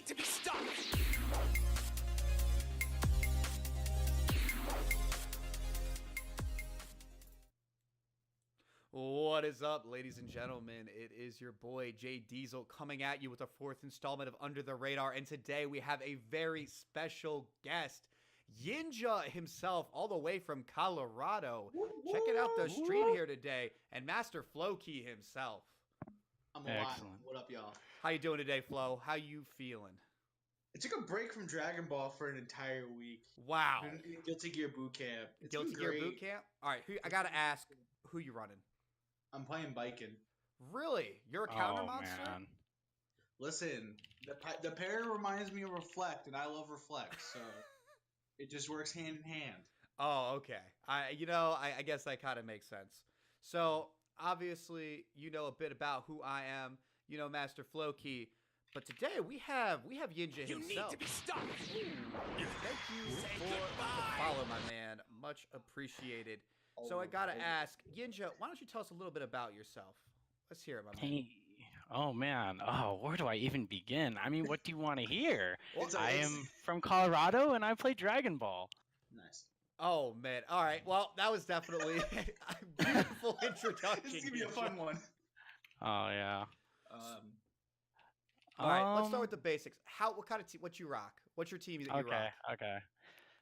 need to be stopped! What is up, ladies and gentlemen? It is your boy JDiesel coming at you with a fourth installment of Under the Radar, and today we have a very special guest, YiinJa himself, all the way from Colorado. Checking out the stream here today, and Master Flowkey himself. I'm alive. Excellent. What up, y'all? How you doing today, Flo? How you feeling? I took a break from Dragon Ball for an entire week. Wow. Been in Guilty Gear Boot Camp. It's Guilty been Gear great. Boot Camp? All right, I gotta ask, who you running? I'm playing biking. Really? You're a counter monster? Man. Listen, the pair reminds me of Reflect, and I love Reflect, so it just works hand in hand. Oh, okay. I guess that kind of makes sense. So, obviously, you know a bit about who I am, Master Flowkey, but today we have YiinJa You himself. need to be stopped! Thank you Say for the goodbye. follow, my man. Much appreciated. So I gotta ask, YiinJa, why don't you tell us a little bit about yourself? Let's hear it, my man. Hey. Oh man. Oh, where do I even begin? I mean, what do you want to hear? I am from Colorado and I play Dragon Ball. Nice. Oh man. All right. Well, that was definitely a beautiful introduction. This is gonna be a YiinJa. fun one. Oh yeah. All right. Let's start with the basics. What kind of team? What you rock? What's your team that you rock? Okay.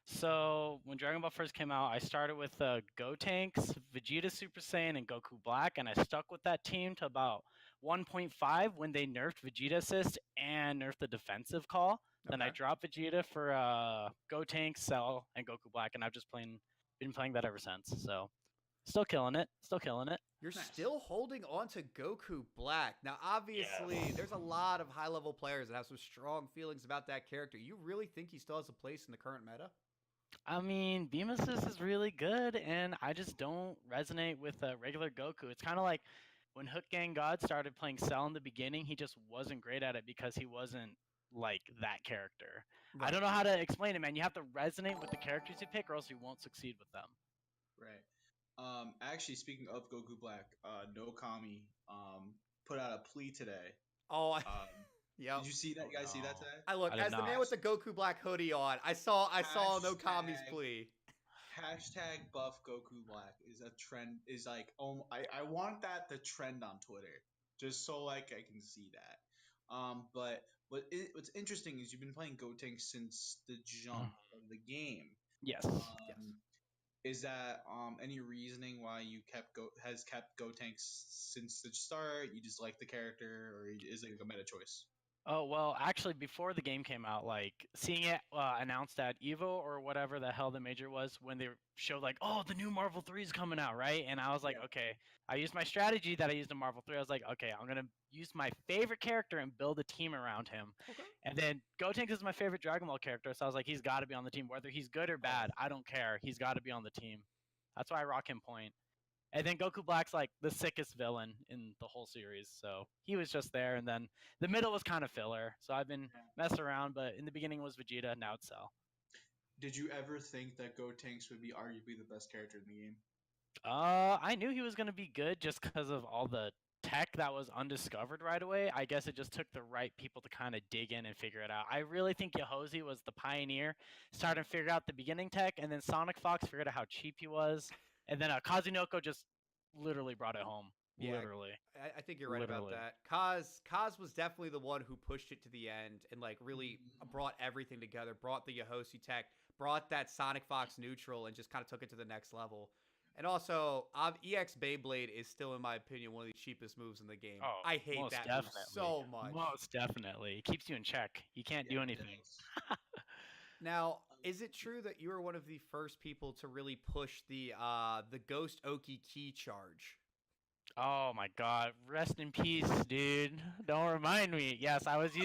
So when Dragon Ball first came out, I started with Gotenks, Vegeta Super Saiyan, and Goku Black, and I stuck with that team to about 1.5 when they nerfed Vegeta Assist and nerfed the defensive call. Then I Okay. dropped Vegeta for Gotenks, Cell, and Goku Black, and I've just been playing that ever since. So still killing it. You're Nice. still holding on to Goku Black. Now, obviously, Yes. there's a lot of high-level players that have some strong feelings about that character. You really think he still has a place in the current meta? I mean, Beam Assist is really good, and I just don't resonate with regular Goku. It's kind of like when Hook Gang God started playing Cell in the beginning, he just wasn't great at it because he wasn't like that character. I don't know how to explain it, man. You have to resonate with the characters you pick, or else you won't succeed with them. Right. Actually, speaking of Goku Black, No Kami put out a plea today. Oh, Did you see that? You guys see that today? I look I did as the man not. with the Goku Black hoodie on. I saw No Kami's Hashtag- plea. Hashtag buff Goku Black is a trend. Is like, oh, I want that to trend on Twitter, just so like I can see that. But what's interesting is you've been playing Gotenks since the jump of the game. Yes. Yes. Is that any reasoning why you kept Gotenks since the start? You just like the character, or is it a meta choice? Oh, well, actually, before the game came out, like, seeing it announced at EVO or whatever the hell the major was, when they showed, like, oh, the new Marvel 3 is coming out, right? And I was like, Yeah. okay, I used my strategy that I used in Marvel 3. I was like, okay, I'm going to use my favorite character and build a team around him. Okay. And then Gotenks is my favorite Dragon Ball character, so I was like, he's got to be on the team. Whether he's good or bad, I don't care. He's got to be on the team. That's why I rock him point. And then Goku Black's like the sickest villain in the whole series, so he was just there. And then the middle was kind of filler, so I've been messing around. But in the beginning it was Vegeta, now it's Cell. Did you ever think that Gotenks would be arguably the best character in the game? I knew he was gonna be good just because of all the tech that was undiscovered right away. I guess it just took the right people to kind of dig in and figure it out. I really think Yohozi was the pioneer, started to figure out the beginning tech, and then Sonic Fox figured out how cheap he was, and then Kazunoko just literally brought it home. Yeah. Literally. I think you're right about Literally. that. Kaz was definitely the one who pushed it to the end and like really brought everything together. Brought the Yohosi tech, brought that Sonic Fox neutral, and just kind of took it to the next level. And also, EX Beyblade is still, in my opinion, one of the cheapest moves in the game. Oh, I hate most that definitely. move so much. Most definitely. It keeps you in check. You can't do Yeah, anything. Gotenks. Now, is it true that you were one of the first people to really push the Ghost Oki key charge? Oh my God! Rest in peace, dude. Don't remind me. Yes, I used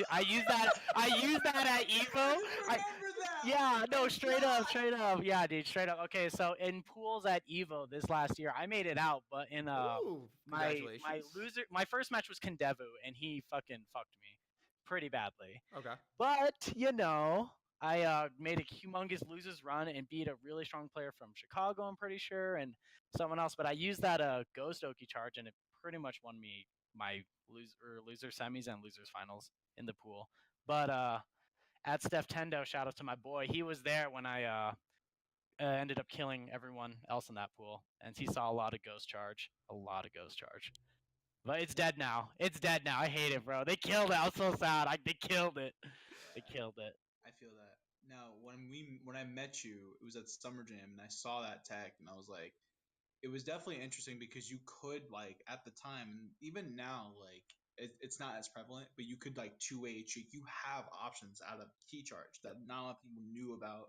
that. I used that at Evo. I remember that. Yeah, no, straight up. Yeah, dude, straight up. Okay, so in pools at Evo this last year, I made it out, but in Ooh, my congratulations. my first match was Kendevu, and he fucking fucked me pretty badly. Okay. But I made a humongous losers run and beat a really strong player from Chicago, I'm pretty sure, and someone else. But I used that Ghost Oki charge, and it pretty much won me my loser semis and losers finals in the pool. But at Steph Tendo, shout out to my boy. He was there when I ended up killing everyone else in that pool, and he saw a lot of ghost charge, But it's dead now. It's dead now. I hate it, bro. They killed it. I was so sad. They killed it. They Yeah, killed it. I feel that. Now, when I met you, it was at Summer Jam, and I saw that tag, and I was like, it was definitely interesting because you could like at the time, and even now, like it's not as prevalent, but you could like 2H. You have options out of key charge that not a lot of people knew about.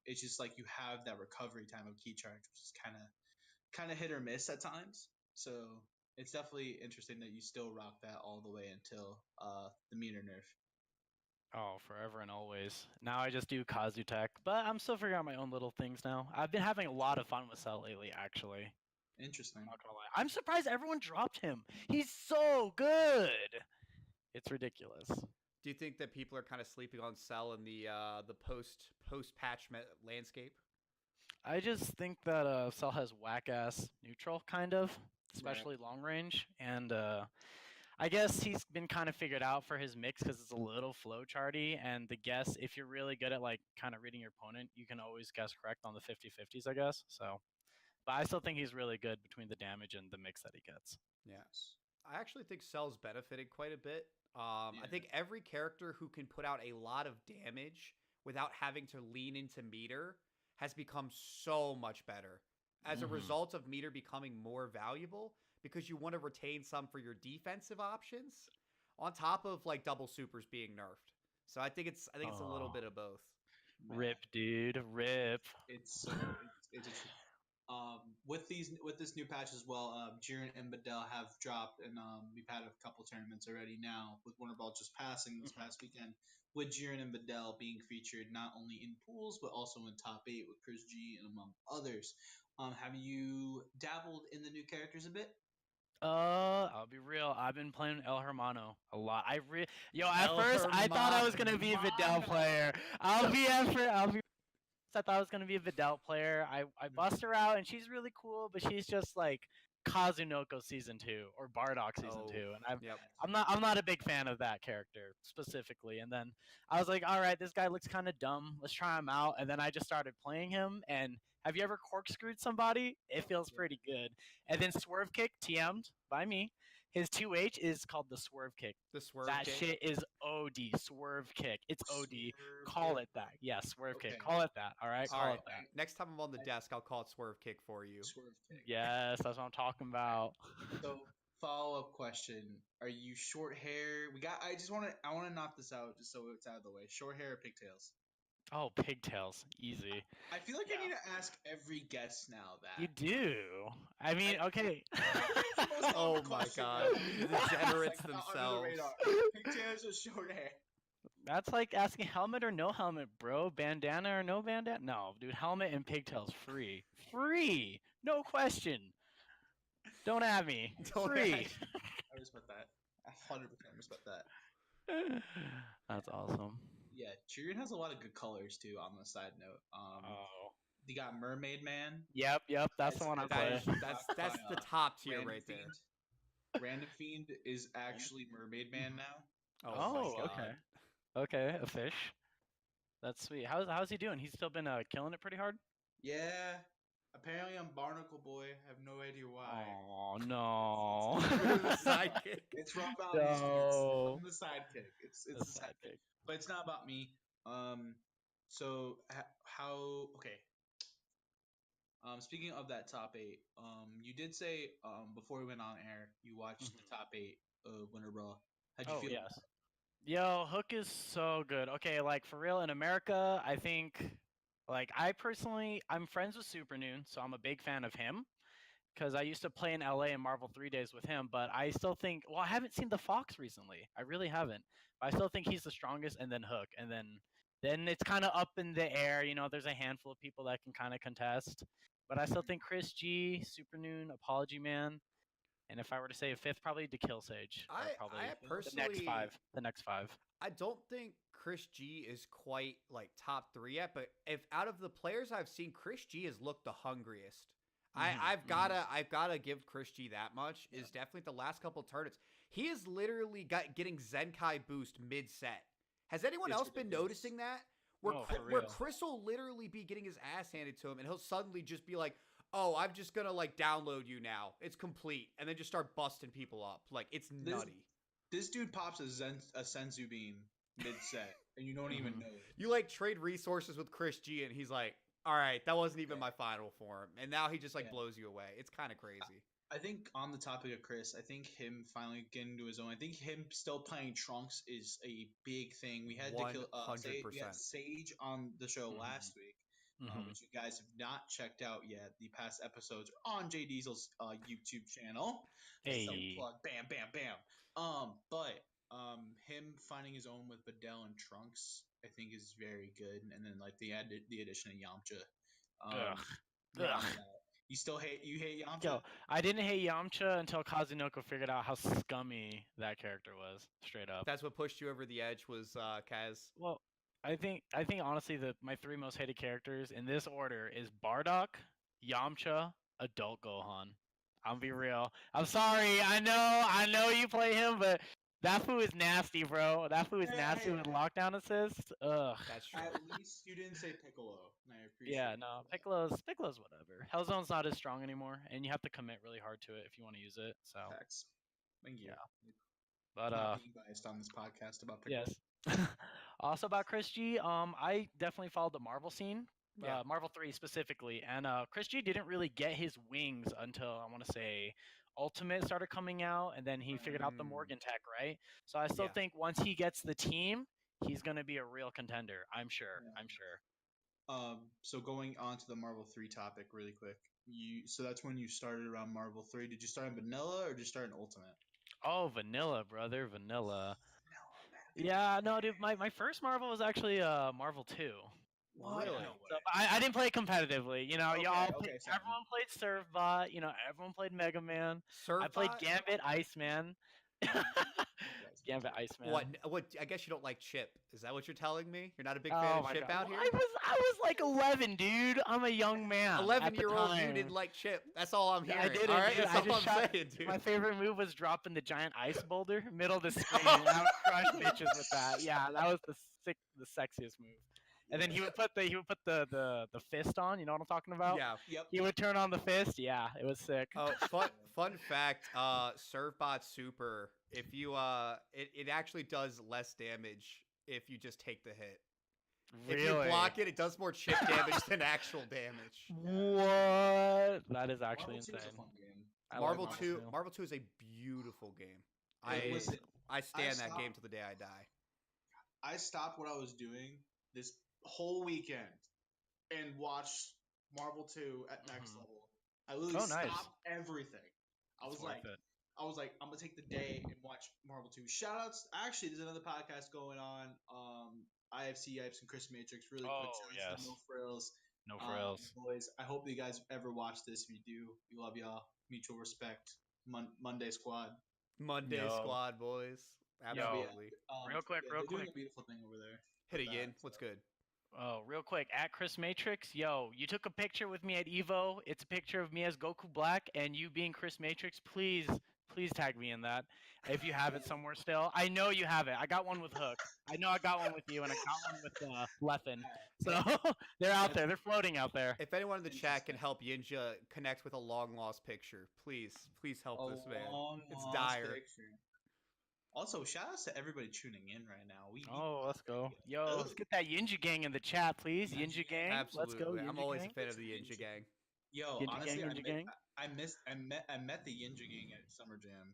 It's just like you have that recovery time of key charge, which is kind of hit or miss at times. So it's definitely interesting that you still rock that all the way until the meter nerf. Oh, forever and always. Now I just do Kazutech, but I'm still figuring out my own little things now. I've been having a lot of fun with Cell lately, actually. Interesting. I'm not gonna lie. I'm surprised everyone dropped him. He's so good. It's ridiculous. Do you think that people are kind of sleeping on Cell in the post patch landscape? I just think that Cell has whack ass neutral kind of, Right. especially long range, and I guess he's been kind of figured out for his mix because it's a little flow charty, and the guess if you're really good at like kind of reading your opponent, you can always guess correct on the 50-50s, I guess. So, but I still think he's really good between the damage and the mix that he gets. Yeah. I actually think Cell's benefited quite a bit. I Yeah. think every character who can put out a lot of damage without having to lean into meter has become so much better as a Mhm. result of meter becoming more valuable because you want to retain some for your defensive options on top of like double supers being nerfed. So I think it's a little Oh. bit of both. Man, Rip, dude, rip. it's it's a with this new patch as well. Jiren and Badel have dropped, and we've had a couple tournaments already now. With Wonder Ball just passing this past weekend, with Jiren and Badel being featured not only in pools but also in top 8 with Chris G and among others. Have you dabbled in the new characters a bit? I'll be real. I've been playing El Hermano a lot. At El first I thought I was gonna be a Vidal Hermano. player. I thought I was gonna be a Vidal player. I bust her out and she's really cool, but she's just like Kazunoko season 2 or Bardock season Oh, 2, and yep. I'm not a big fan of that character specifically. And then I was like, all right, this guy looks kind of dumb. Let's try him out. And then I just started playing him. And have you ever corkscrewed somebody? It feels pretty good. And then Swerve Kick TM'd by me. His 2H is called the Swerve Kick. The swerve That kick. shit is OD. Swerve Kick. It's OD. Swerve Call kick. it that. Yeah, Swerve Okay. Kick. Call it that. All right. All Call right. it that. Next time I'm on the desk, I'll call it swerve kick for you. Swerve kick. Yes, that's what I'm talking about. So follow up question: are you short hair? I want to knock this out just so it's out of the way. Short hair or pigtails? Oh, pigtails. Easy. I feel like Yeah. I need to ask every guest now that. You do. I mean, okay. Oh my god. The degenerates Under the themselves. radar. Pigtails or short hair? That's like asking helmet or no helmet, bro. Bandana or no bandana? No, dude. Helmet and pigtails free. Free. No question. Don't at me. Don't Free. at- I respect that. 100% respect that. That's awesome. Yeah, Jiren has a lot of good colors too. On the side note, Oh. you got Mermaid Man. Yep. That's the one I That play. is, that's the top tier Random right there. Fiend. Random Fiend is actually Mermaid Man now. Oh, my Oh, god. okay. Okay, a fish. That's sweet. How's he doing? He's still been killing it pretty hard. Yeah. Apparently, I'm Barnacle Boy. I have no idea why. Oh no. The sidekick. It's rough out. No. I'm the sidekick. It's The the sidekick. sidekick. But it's not about me. So how? Okay. Speaking of that top 8, you did say before we went on air you watched the top 8 Winter Brawl. How'd you Oh feel? yes. Yo, Hook is so good. Okay, like for real in America, I think like I'm friends with Supernoon, so I'm a big fan of him because I used to play in LA in Marvel 3 Days with him, but I still think I haven't seen the Fox recently. I really haven't. But I still think he's the strongest and then Hook and then it's kind of up in the air, there's a handful of people that can kind of contest. But I still think Chris G, Supernoon, Apology Man, and if I were to say a fifth, probably to Kill Sage. Probably I the personally next five. I don't think Chris G is quite like top 3 yet, but if out of the players I've seen, Chris G has looked the hungriest I've gotta give Chris G that much. Is definitely the last couple turns. He is literally getting Zenkai boost mid set. Has anyone else been noticing that? Where Chris will literally be getting his ass handed to him, and he'll suddenly just be like, "Oh, I'm just gonna like download you now. It's complete," and then just start busting people up. Like it's nutty. This dude pops a senzu bean mid set, and you don't even know it. You like trade resources with Chris G, and he's like, "All right, that wasn't even my final form," and now he just like blows you away. It's kind of crazy. I think on the topic of Chris, I think him finally getting into his own. I think him still playing Trunks is a big thing. We had to kill we had Sage on the show last week, which you guys have not checked out yet. The past episodes are on JDiesel's YouTube channel. Hey, so plug, bam, bam, bam. But him finding his own with Videl and Trunks, I think is very good. And then like the addition of YiinJa. You hate Yamcha? Yo, I didn't hate Yamcha until Kazunoko figured out how scummy that character was. Straight up. That's what pushed you over the edge was Kaz. Well, I think honestly my 3 most hated characters in this order is Bardock, Yamcha, Adult Gohan. I'll be real. I'm sorry. I know you play him, but that fool is nasty, bro. That fool is nasty with lockdown assist. Ugh. That's true. At least you didn't say Piccolo. And I appreciate Piccolo's whatever. Hellzone's not as strong anymore, and you have to commit really hard to it if you want to use it. So. Facts. Thank you. Yeah. But not being biased on this podcast about Piccolo. Yes. Also about Chris G, I definitely followed the Marvel scene. Marvel 3 specifically, and Chris G didn't really get his wings until I want to say Ultimate started coming out, and then he figured out the Morgan tech, right? So I still think once he gets the team, he's gonna be a real contender. I'm sure. So going on to the Marvel 3 topic really quick. So that's when you started around Marvel 3. Did you start in Vanilla or did you start in Ultimate? Oh, Vanilla, brother, Vanilla. Yeah, no, dude, my first Marvel was actually Marvel 2. What? Really? So, I didn't play competitively. You know, everyone played Servbot. You know, everyone played Mega Man. I played Gambit Iceman. Gambit Iceman. What? I guess you don't like Chip. Is that what you're telling me? You're not a big fan of Chip out here? I was like 11, dude. I'm a young man. 11-year-old you didn't like Chip. That's all I'm hearing. I didn't. All right, that's all I'm saying, dude. My favorite move was dropping the giant ice boulder middle of the screen. And I would crush bitches with that. Yeah, that was the sexiest move. And then he would put the fist on. You know what I'm talking about? Yeah. Yep. He would turn on the fist. Yeah, it was sick. Oh, fun fact. Servbot Super. If you it actually does less damage if you just take the hit. Really? If you block it, it does more chip damage than actual damage. What? That is actually insane. Marvel 2 is a beautiful game. I stand that game to the day I die. I stopped what I was doing this whole weekend and watched Marvel 2 at next level. I literally stopped everything. I was like, I'm gonna take the day and watch Marvel 2. Shout outs! Actually, there's another podcast going on. IFC Yipes and Chris Matrix. Really quick. Yes. No frills. No frills. Boys, I hope you guys ever watch this. If you do, we love y'all. Mutual respect. Monday Squad. Squad, boys. Absolutely. Real quick. Doing a beautiful thing over there. Hit it, Yin. What's good? Oh, real quick, at Chris Matrix, yo, you took a picture with me at Evo. It's a picture of me as Goku Black and you being Chris Matrix. Please tag me in that if you have it somewhere still. I know you have it. I got one with Hook. I know I got one with you, and I got one with Leffen. So they're out there. They're floating out there. If anyone in the chat can help YiinJa connect with a long-lost picture, please help this man. It's dire. Picture. Also, shout outs to everybody tuning in right now. Let's go. Yo, let's get that YiinJa gang in the chat, please. YiinJa gang. Absolutely. Let's go. I'm always a fan of the YiinJa gang. Yo, honestly, I met the YiinJa gang at Summer Jam.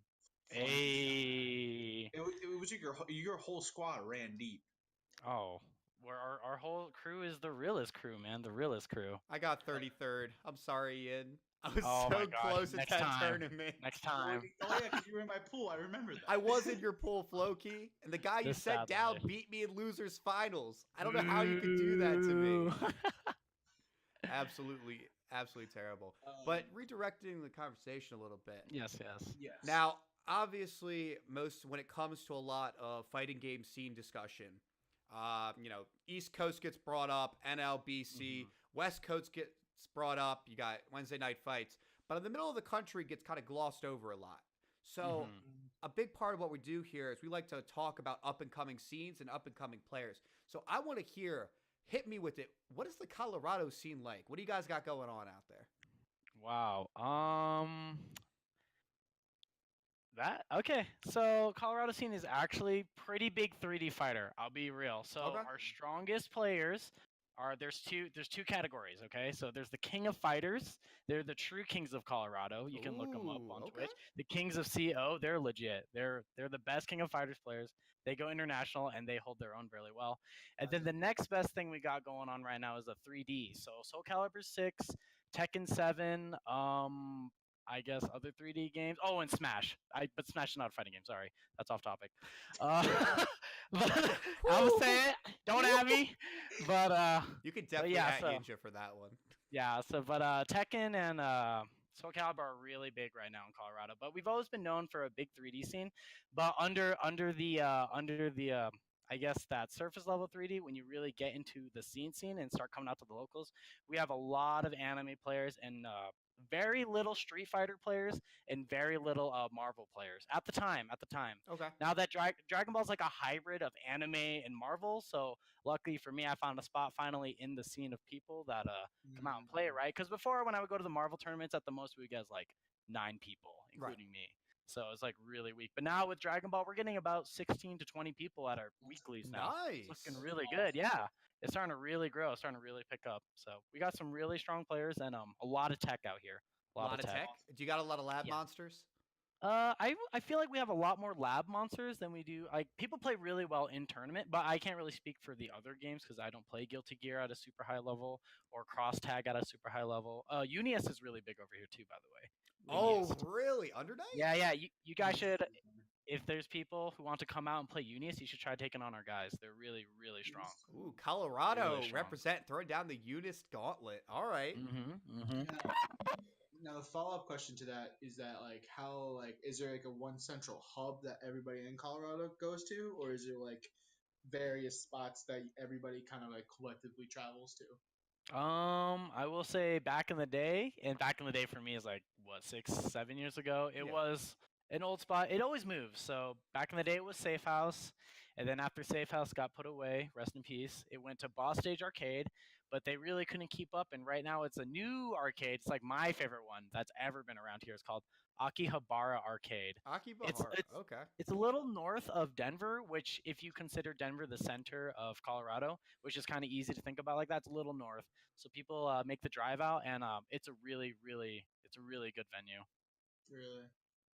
Hey. It was your whole squad ran deep. Oh, where our whole crew is the realest crew, man. The realest crew. I got 33rd. I'm sorry, Yin. I was so close at that tournament. Next time. Oh yeah, because you were in my pool. I remember that. I was in your pool, Floki, and the guy you set down beat me in losers finals. I don't know how you could do that to me. Absolutely terrible. But redirecting the conversation a little bit. Yes. Now, obviously, when it comes to a lot of fighting game scene discussion, East Coast gets brought up, NLBC, West Coast gets it's brought up. You got Wednesday night fights, but in the middle of the country gets kind of glossed over a lot. So Mhm. a big part of what we do here is we like to talk about up and coming scenes and up and coming players. So I want to hear, hit me with it. What is the Colorado scene like? What do you guys got going on out there? Wow. That okay. So Colorado scene is actually pretty big 3D fighter. I'll be real. So Okay. our strongest players are there's two categories. Okay, so there's the King of Fighters. They're the true kings of Colorado. You can look them up Ooh, on okay. Twitch. The Kings of CO, they're legit. They're the best King of Fighters players. They go international and they hold their own really well. And then the next best thing we got going on right now is the 3D. So Soul Calibur 6, Tekken 7, I guess other 3D games. Oh, and Smash. But Smash is not a fighting game. Sorry, that's off topic. Uh, but I'll say it. Don't at me. But You could definitely yeah, at so YiinJa for that one. yeah, so but Tekken and Soul Calibur are really big right now in Colorado. But we've always been known for a big 3D scene. But under the I guess that surface level 3D, when you really get into the scene and start coming out to the locals, we have a lot of anime players and very little Street Fighter players and very little Marvel players at the time. At the time, Okay. now that Dragon Ball is like a hybrid of anime and Marvel, so luckily for me, I found a spot finally in the scene of people that come out and play it, right? Because before, when I would go to the Marvel tournaments, at the most we would get like 9 people, Right. including me. So it's like really weak. But now with Dragon Ball, we're getting about 16 to 20 people at our weeklies now. It's Nice. looking really good. Yeah, it's starting to really grow. It's starting to really pick up. So we got some really strong players and a lot of tech out here. A lot of tech. Do you got a lot of lab Yeah. monsters? I feel like we have a lot more lab monsters than we do. Like people play really well in tournament, but I can't really speak for the other games because I don't play Guilty Gear at a super high level or Cross Tag at a super high level. Unius is really big over here too, by the way. Oh, Unius. really? Undernight? Yeah. You guys should. If there's people who want to come out and play Unius, you should try taking on our guys. They're really, really strong. Ooh, Colorado Really strong. represent, throwing down the Unis gauntlet. All right. Now the follow up question to that is that like how like is there like a one central hub that everybody in Colorado goes to, or is there like various spots that everybody kind of like collectively travels to? I will say back in the day, and back in the day for me is like what 6, 7 years ago. It Yeah. was an old spot. It always moves. So back in the day, it was Safe House, and then after Safe House got put away, rest in peace, it went to Boss Stage Arcade. But they really couldn't keep up, and right now it's a new arcade. It's like my favorite one that's ever been around here. It's called Akihabara Arcade. It's Akibahara. it's Okay. it's a little north of Denver, which if you consider Denver the center of Colorado, which is kind of easy to think about like that, it's a little north. So people make the drive out, and it's a really good venue. Really?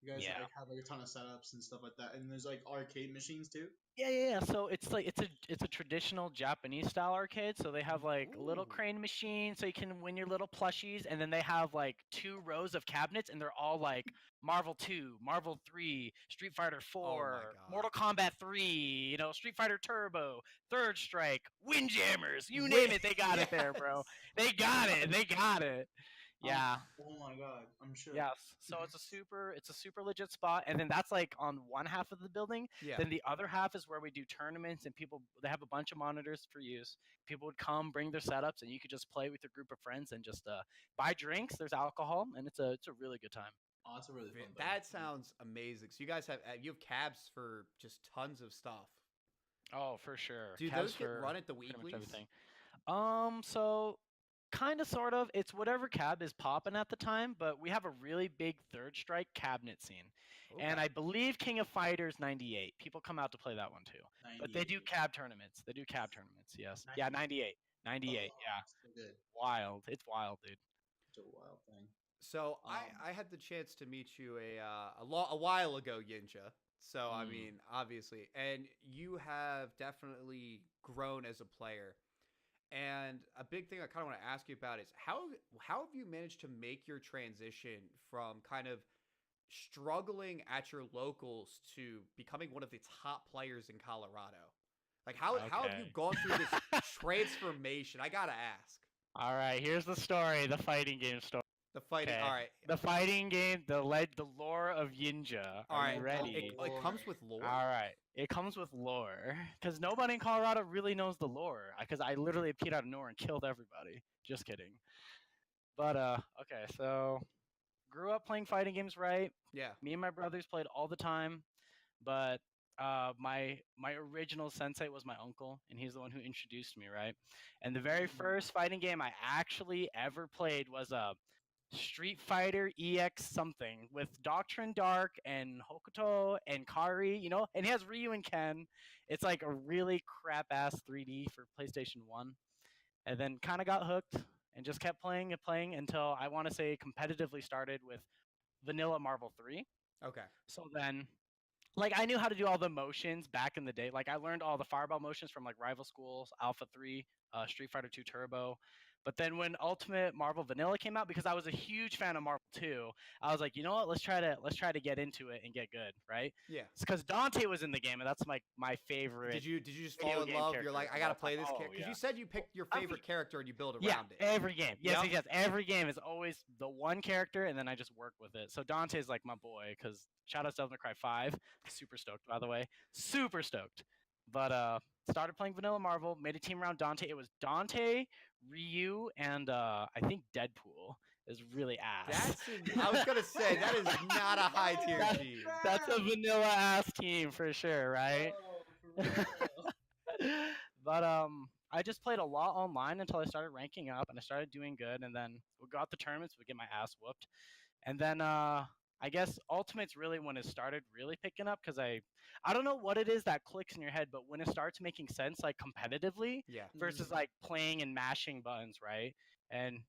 You guys Yeah. like have like a ton of setups and stuff like that, and there's like arcade machines too. Yeah. So it's like it's a traditional Japanese style arcade. So they have like a little Ooh. crane machine, so you can win your little plushies, and then they have like 2 rows of cabinets, and they're all like Marvel 2, Marvel 3, Street Fighter 4, God. Mortal Kombat 3, Street Fighter Turbo, Third Strike, Windjammers, you name it, they got it there, bro. They got it. They got it. Yeah. Oh my god, I'm sure. Yes. So it's a super legit spot, and then that's like on one half of the building. Yeah. Then the other half is where we do tournaments, and they have a bunch of monitors for use. People would come, bring their setups, and you could just play with your group of friends and just buy drinks. There's alcohol, and it's a really good time. Oh, that's a really fun thing. That sounds amazing. So you guys have cabs for just tons of stuff. Oh, for sure. Do Cabs those get for run at the pretty much weeklies? everything. So kind of, sort of. It's whatever cab is popping at the time, but we have a really big Third Strike cabinet scene. And I believe King of Fighters 98. People come out to play that one too. But they do cab tournaments. Yes. Yeah, 98. 98. Yeah. So good. Wild. It's wild, dude. It's a wild thing. So I had the chance to meet you a while ago, YiinJa. So I mean, obviously, and you have definitely grown as a player. And a big thing I kind of want to ask you about is how have you managed to make your transition from kind of struggling at your locals to becoming one of the top players in Colorado? Like how have you Okay. gone through this transformation? I gotta ask. All right, here's the story, the fighting game story. The fighting. Okay. All right. The fighting game, the lore of YiinJa. All Are right. you ready? It comes with lore. All right. It comes with lore. Because nobody in Colorado really knows the lore. Because I literally appeared out of nowhere and killed everybody. Just kidding. But okay, so grew up playing fighting games, right? Yeah. Me and my brothers played all the time, but my original sensei was my uncle, and he's the one who introduced me, right? And the very first fighting game I actually ever played was Street Fighter EX something with Doctrine Dark and Hokuto and Kari, and he has Ryu and Ken. It's like a really crap ass 3D for PlayStation 1. And then kind of got hooked and just kept playing and playing until I want to say competitively started with Vanilla Marvel 3. Okay. So then like I knew how to do all the motions back in the day. Like I learned all the fireball motions from like Rival Schools, Alpha 3, Street Fighter 2 Turbo. But then when Ultimate Marvel Vanilla came out, because I was a huge fan of Marvel 2, I was like, you know what? Let's try to get into it and get good, right? Yeah. It's because Dante was in the game, and that's like my favorite. Did you just video fall in game love? You're like, characters I of gotta all play time. this Oh, character because yeah. you said you picked your favorite character and you build Yeah, around it. every game. Yes, Yep. yes. Every game is always the one character, and then I just work with it. So Dante's like my boy, because shout out to Devil May Cry 5. Super stoked, by the way. Super stoked. But started playing Vanilla Marvel, made a team around Dante. It was Dante, Ryu, and I think Deadpool is really ass. I was gonna say that is not a high tier That- team. That's a vanilla ass team for sure, right? Oh, for real. But I just played a lot online until I started ranking up and I started doing good, and then we got the tournaments, we get my ass whooped, and then I guess Ultimate's really when it started really picking up because I don't know what it is that clicks in your head, but when it starts making sense like competitively Yeah. versus like playing and mashing buttons, right? And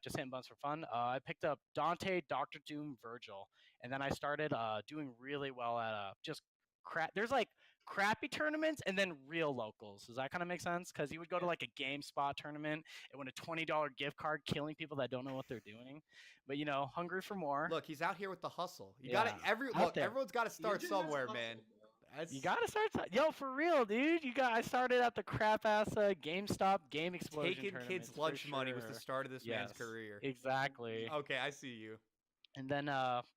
just hitting buttons for fun. I picked up Dante, Doctor Doom, Virgil, and then I started doing really well at just crap. There's like crappy tournaments and then real locals. Does that kind of make sense? Because you would go to like a GameSpot tournament and win a $20 gift card, killing people that don't know what they're doing. But hungry for more. Look, he's out here with the hustle. You Yeah, got to out there. everyone's got to start YiinJa has somewhere, hustle, man. bro. You gotta start. Yo, for real, dude. I started at the crap ass GameStop Game Explosion Taking tournaments, kids' for lunch money was the sure. start of this man's Yes, career. exactly. Okay, I see you. And then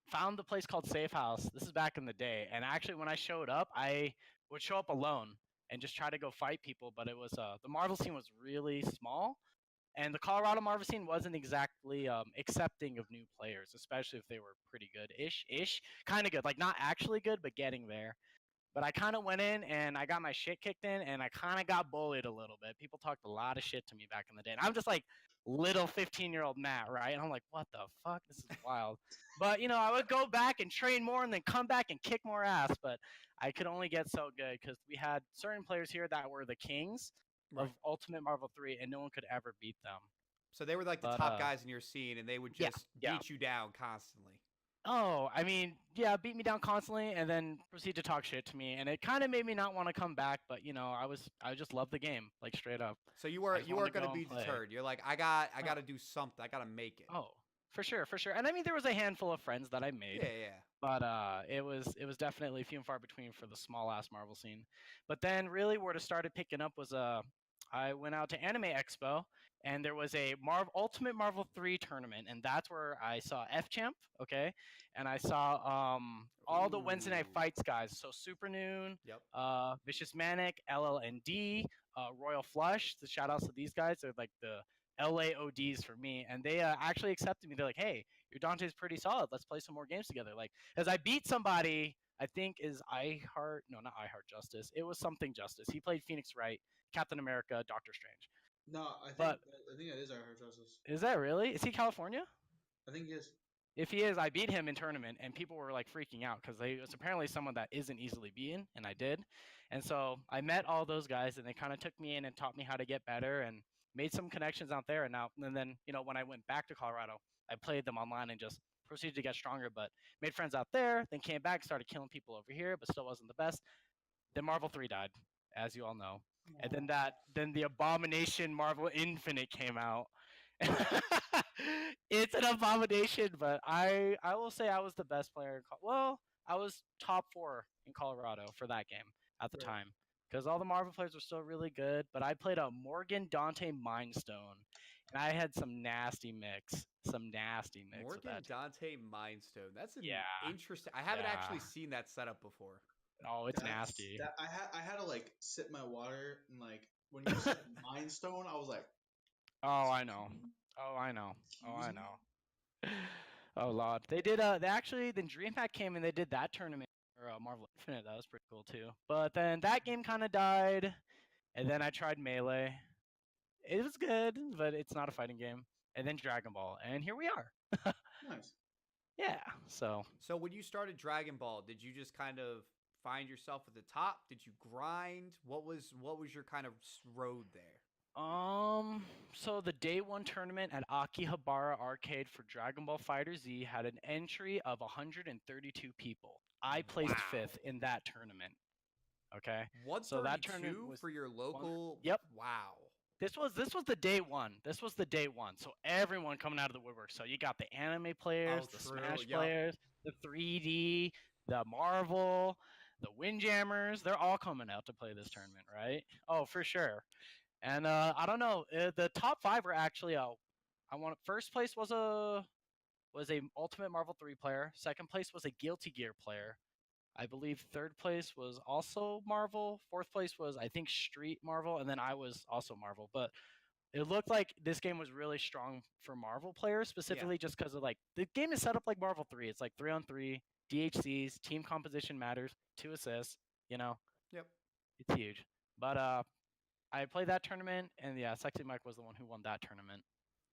found the place called Safe House. This is back in the day. And actually, when I showed up, I would show up alone and just try to go fight people. But it was the Marvel scene was really small, and the Colorado Marvel scene wasn't exactly accepting of new players, especially if they were pretty good ish, kind of good, like not actually good, but getting there. But I kind of went in and I got my shit kicked in, and I kind of got bullied a little bit. People talked a lot of shit to me back in the day, and I'm just like little 15-year-old Matt, right? And I'm like, what the fuck? This is wild. But I would go back and train more, and then come back and kick more ass. But I could only get so good because we had certain players here that were the kings Right. of Ultimate Marvel 3, and no one could ever beat them. So they were like the But, top guys in your scene, and they would yeah, just yeah. beat you down constantly. Oh, I mean, yeah, beat me down constantly, and then proceed to talk shit to me, and it kind of made me not want to come back. But I just loved the game, like straight up. So you I weren't just you wanted weren't to gonna go be and play. deterred. You're like, I got to do something. I got to make it. Oh, for sure, for sure. And I mean, there was a handful of friends that I made. Yeah. But it was definitely few and far between for the small ass Marvel scene. But then really where it started picking up was I went out to Anime Expo, and there was a Ultimate Marvel 3 tournament, and that's where I saw F Champ, okay, and I saw all the Wednesday Night Ooh. Fights guys, so Super Noon, Yep. Vicious Manic, LLND, Royal Flush. The shout outs to these guys, they're like the LAODs for me, and they actually accepted me. They're like, hey, your Dante's pretty solid. Let's play some more games together. Like, as I beat somebody, I think is not I Heart Justice. It was something Justice. He played Phoenix Wright, Captain America, Doctor Strange. No, But- I think that is our Heart Justice. Is that really? Is he California? I think yes. If he is, I beat him in tournament, and people were like freaking out because he was apparently someone that isn't easily beaten, and I did. And so I met all those guys, and they kind of took me in and taught me how to get better, and made some connections out there. And then when I went back to Colorado, I played them online and just proceeded to get stronger. But made friends out there, then came back, started killing people over here, but still wasn't the best. Then Marvel 3 died, as you all know. And then the abomination Marvel Infinite came out. It's an abomination, but I will say I was the best player. Well, I was top 4 in Colorado for that game at the Right. time because all the Marvel players were still really good. But I played a Morgan Dante Mind Stone, and I had some nasty mix with Morgan that. Dante Mindstone. That's an Yeah. interesting. I haven't Yeah. actually seen that setup before. Oh, it's That's- nasty. I had to like sip my water and like when you said Mind Stone, I was like, Oh, I know. Oh, I know. Oh, I Excuse me? know. Oh Lord, they did. They actually then DreamHack came and they did that tournament for Marvel Infinite. That was pretty cool too. But then that game kind of died, and then I tried Melee. It was good, but it's not a fighting game. And then Dragon Ball, and here we are. Nice. Yeah. So So when you started Dragon Ball, did you just kind of find yourself at the top? Did you grind? What was your kind of road there? so the day one tournament at Akihabara Arcade for Dragon Ball Fighter Z had an entry of 132 people. I placed Wow. fifth in that tournament. Okay. So that tournament 132 was for your local. Yep. Wow. This was the day one. This was the day one. So everyone coming out of the woodwork. So you got the anime players, Oh, the true, Smash yup. players, the 3D, the Marvel, the Windjammers. They're all coming out to play this tournament, right? Oh, for sure. And I don't know. The top five were actually first place was a Ultimate Marvel 3 player. Second place was a Guilty Gear player. I believe third place was also Marvel. Fourth place was I think Street Marvel, and then I was also Marvel. But it looked like this game was really strong for Marvel players, specifically just because of like the game is set up like Marvel 3. It's like 3-on-3, DHCs, team composition matters, 2 assists. You know, Yep. it's huge. But I played that tournament, and yeah, Sexy Mike was the one who won that tournament.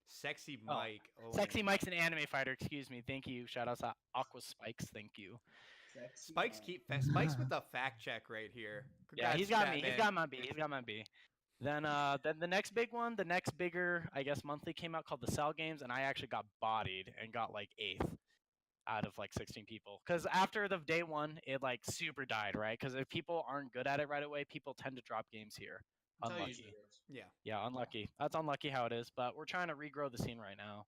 Sexy Oh, Mike. Oh, Sexy Mike's an anime fighter. Excuse me. Thank you. Shout out to Aqua Spikes. Thank you. Sexy Spike's with the fact check right here. Yeah, Congrats, he's got me. Batman. He's got my B. He's got my B. Then the next big one, the next bigger, I guess, monthly came out called the Cell Games, and I actually got bodied and got like 8th out of like 16 people. Because after the day one, it like super died, right? Because if people aren't good at it right away, people tend to drop games here. That's how it Unlucky. usually goes. Yeah. Yeah, unlucky. That's unlucky how it is, but we're trying to regrow the scene right now.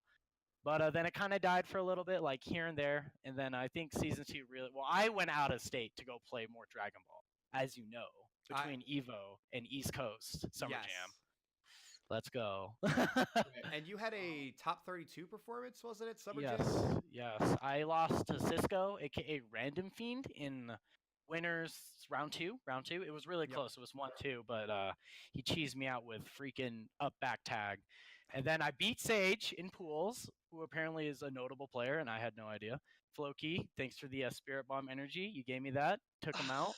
But then it kind of died for a little bit, like here and there. And then I think season 2 really. Well, I went out of state to go play more Dragon Ball, as you know, between Evo and East Coast Summer Yes. Jam. Let's go. And you had a top 32 performance, wasn't it? Summer Yes, Jam? yes. I lost to Cisco, aka Random Fiend, in winners round two. Round two. It was really Yep. close. It was 1-2, but he cheesed me out with freaking up back tag. And then I beat Sage in pools, who apparently is a notable player, and I had no idea. Floki, thanks for the Spirit Bomb energy. You gave me that. Took him out.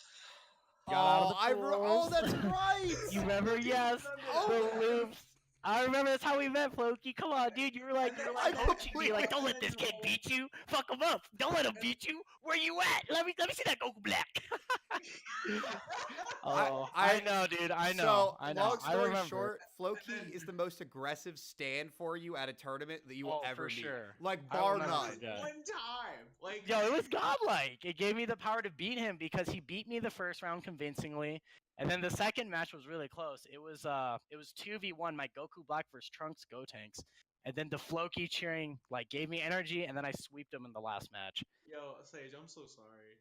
Got out of the Oh, pools. that's right. You remember? Yes. Oh, The loops. I remember that's how we met, Floki. Come on, dude. You were like coaching me, like, don't let this kid beat you. Fuck him up. Don't let him beat you. Where you at? Let me see that Goku Black. Oh, I know, dude. I know. So, I know. long I story remember. short, Floki is the most aggressive stand for you at a tournament that you will Oh, ever for meet. sure. Like, I will bar never none. forget. One time. Like Yo, it was godlike. It gave me the power to beat him because he beat me the first round convincingly, and then the second match was really close. It was 2v1, my Goku Black versus Trunks Gotenks, and then the Floki cheering like gave me energy, and then I sweeped him in the last match. Yo, Sage, I'm so sorry.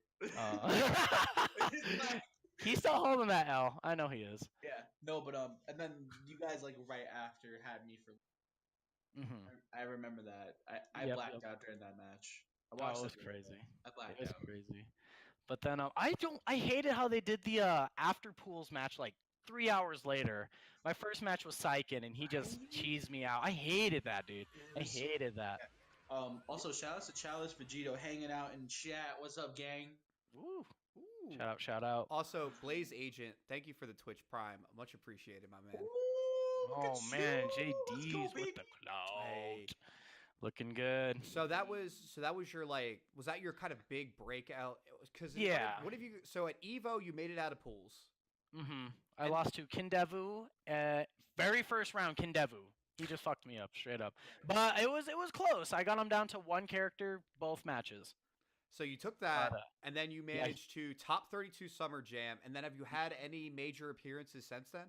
He's still holding that L. I know he is. Yeah. No, but and then you guys like right after had me for. Mm-hmm. I remember that. I Yep, blacked yep. out during that match. I Oh, watched it was it. crazy. I blacked It was out. crazy. But then I hated how they did the after pools match like 3 hours later. My first match was Saiken and he just cheesed me out. I hated that, dude. I hated that. Also, shout out to Chalice Vegito hanging out in chat. What's up, gang? Woo. Ooh. Shout out. Also, Blaze Agent, thank you for the Twitch Prime. Much appreciated, my man. Ooh, look Oh at man, you. Let's go, JD's with baby. the clout. Hey. Looking good. So that was your like, was that your kind of big breakout? Because Yeah. What have you? So at Evo, you made it out of pools. Mm-hmm. I And- lost to Kindevu. Very first round, Kindevu. He just fucked me up straight up. But it was close. I got him down to one character both matches. So you took that, But, and then you yeah. managed to top 32 Summer Jam, and then have you had any major appearances since then?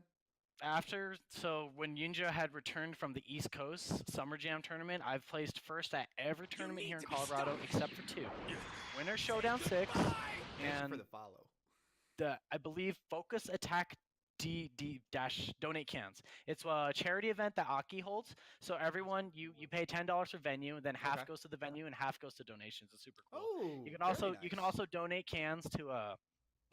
So when YiinJa had returned from the East Coast Summer Jam tournament, I've placed first at every tournament here in Colorado except for 2. Winner Showdown 6 Thank you and for the follow. I believe Focus Attack donate cans. It's a charity event that Aki holds. So everyone you pay $10 for venue, then half Okay. goes to the venue and half goes to donations. It's super cool. Oh, You can very also nice. donate cans to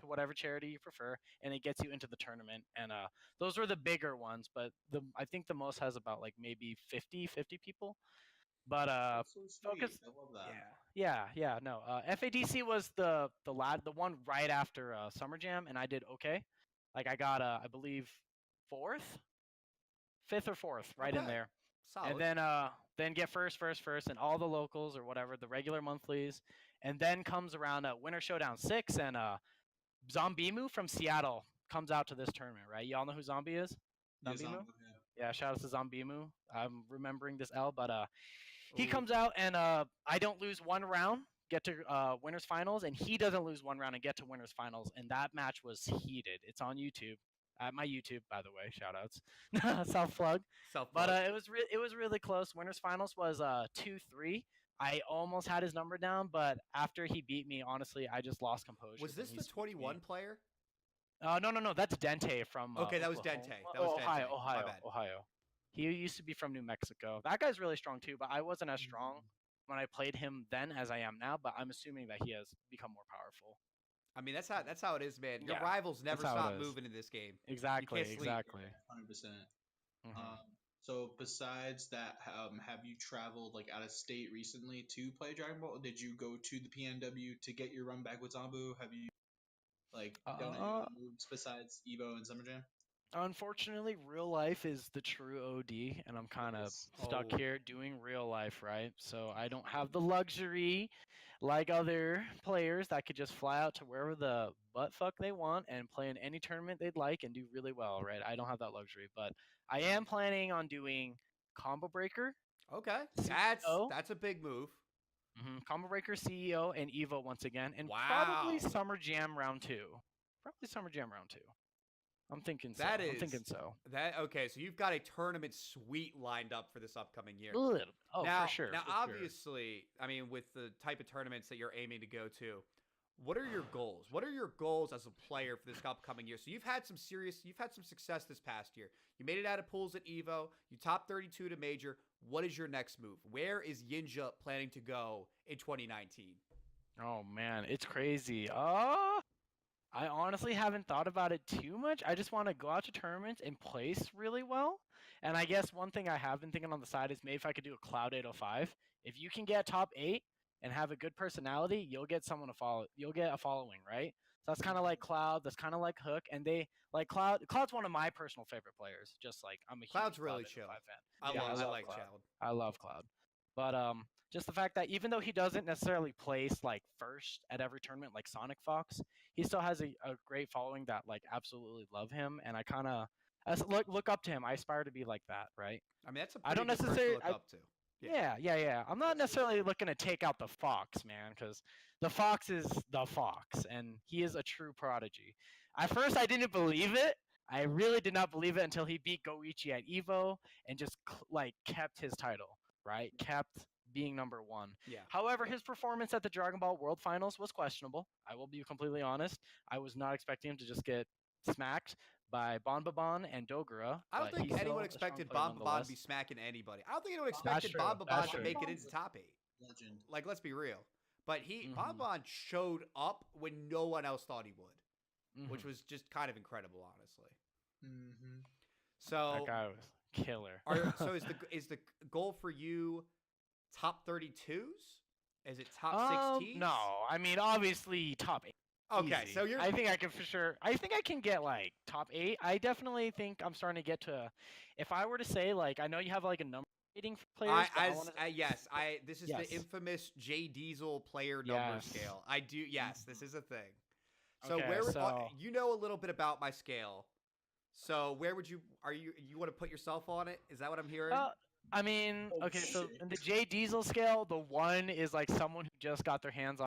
to whatever charity you prefer, and it gets you into the tournament. And those were the bigger ones, but I think the most has about like maybe 50 people. But That's so sweet. focus. I love that. Yeah. No, FADC was the one right after Summer Jam, and I did okay. Like I got I believe fourth, fifth or fourth, right in Okay. there. Solid. And then get first, and all the locals or whatever, the regular monthlies, and then comes around Winter Showdown 6, and Zombimu from Seattle comes out to this tournament, right? Y'all know who Zombie is? Yeah, Zombimu? yeah. Yeah, shout out to Zombimu. I'm remembering this L, but he Ooh. comes out, and I don't lose one round, get to winners finals, and he doesn't lose one round and get to winners finals, and that match was heated. It's on YouTube. At my YouTube, by the way, shout outs. Self plug. But it was really close. Winners finals was 2-3. I almost had his number down, but after he beat me, honestly, I just lost composure. Was this the 21 player? No. That's Dente from. Okay, that was Oklahoma. Dente. That was Dente. My bad. Ohio. He used to be from New Mexico. That guy's really strong too, but I wasn't as strong when I played him then as I am now. But I'm assuming that he has become more powerful. I mean, that's how it is, man. Your Yeah, rivals never that's how it stop is. moving in this game. Exactly. sleep. Exactly. 100%. Mhm. So besides that, have you traveled like out of state recently to play Dragon Ball? Did you go to the PNW to get your run back with Zambu? Have you like done any other moves besides Evo and Summer Jam? Unfortunately, real life is the true OD, and I'm kind of stuck Oh. here doing real life, right? So I don't have the luxury like other players that could just fly out to wherever the butt fuck they want and play in any tournament they'd like and do really well, right? I don't have that luxury, but I am planning on doing Combo Breaker, Okay, CEO. that's a big move. Combo Breaker, CEO, and Evo once again, and Wow. probably Summer Jam round 2. I'm thinking so. That I'm is- thinking so. Okay, so you've got a tournament suite lined up for this upcoming year. Oh, now, for sure. Now, for sure. obviously, I mean, with the type of tournaments that you're aiming to go to, what are your goals? What are your goals as a player for this upcoming year? So you've had some success this past year. You made it out of pools at Evo. You top 32 to Major. What is your next move? Where is YiinJa planning to go in 2019? Oh man, it's crazy. I honestly haven't thought about it too much. I just want to go out to tournaments and place really well. And I guess one thing I have been thinking on the side is maybe if I could do a Cloud 805. If you can get top 8 and have a good personality, you'll get someone to follow. You'll get a following, right? So that's kind of like Cloud. That's kind of like Hook. And they like Cloud. Cloud's one of my personal favorite players. Just like I'm a huge Cloud's really Cloud chill. 805 fan. I love like Cloud. Cloud. I love Cloud. But just the fact that even though he doesn't necessarily place like first at every tournament like Sonic Fox, he still has a great following that like absolutely love him, and I kind of look up to him. I aspire to be like that, right? I mean, that's a I don't pretty good person to necessarily- look up to. Yeah. I'm not necessarily looking to take out the Fox, man, because the Fox is the Fox, and he is a true prodigy. At first, I didn't believe it. I really did not believe it until he beat Goichi at Evo and just like kept his title, right? Kept being number 1. Yeah. However, his performance at the Dragon Ball World Finals was questionable. I will be completely honest. I was not expecting him to just get smacked by Bonbabon and Dogura. I don't but think he's still anyone a strong expected player Bonbabon to be nonetheless. smacking anybody. I don't think anyone That's expected true, Bonbabon that's to true. make it into top 8. Legend. Like, let's be real. But Mhm. Bonbon showed up when no one else thought he would, which Mhm. was just kind of incredible, honestly. Mm-hmm. So, That guy was killer. so is the goal for you top 32s? Is it top 16s? No, I mean obviously top 8. Okay, Easy. so you're. I think I can for sure. I think I can get like top 8. I definitely think I'm starting to get to. If I were to say like, I know you have like a number rating for players. but I wanna- This is Yes. the infamous JDiesel player number Yes. scale. I do. Yes, this is a thing. So Okay, where would so- you know a little bit about my scale? So where would you want to put yourself on it? Is that what I'm hearing? I mean, Oh, okay, so shit. in the JDiesel scale, the 1 is like someone who just got their hands on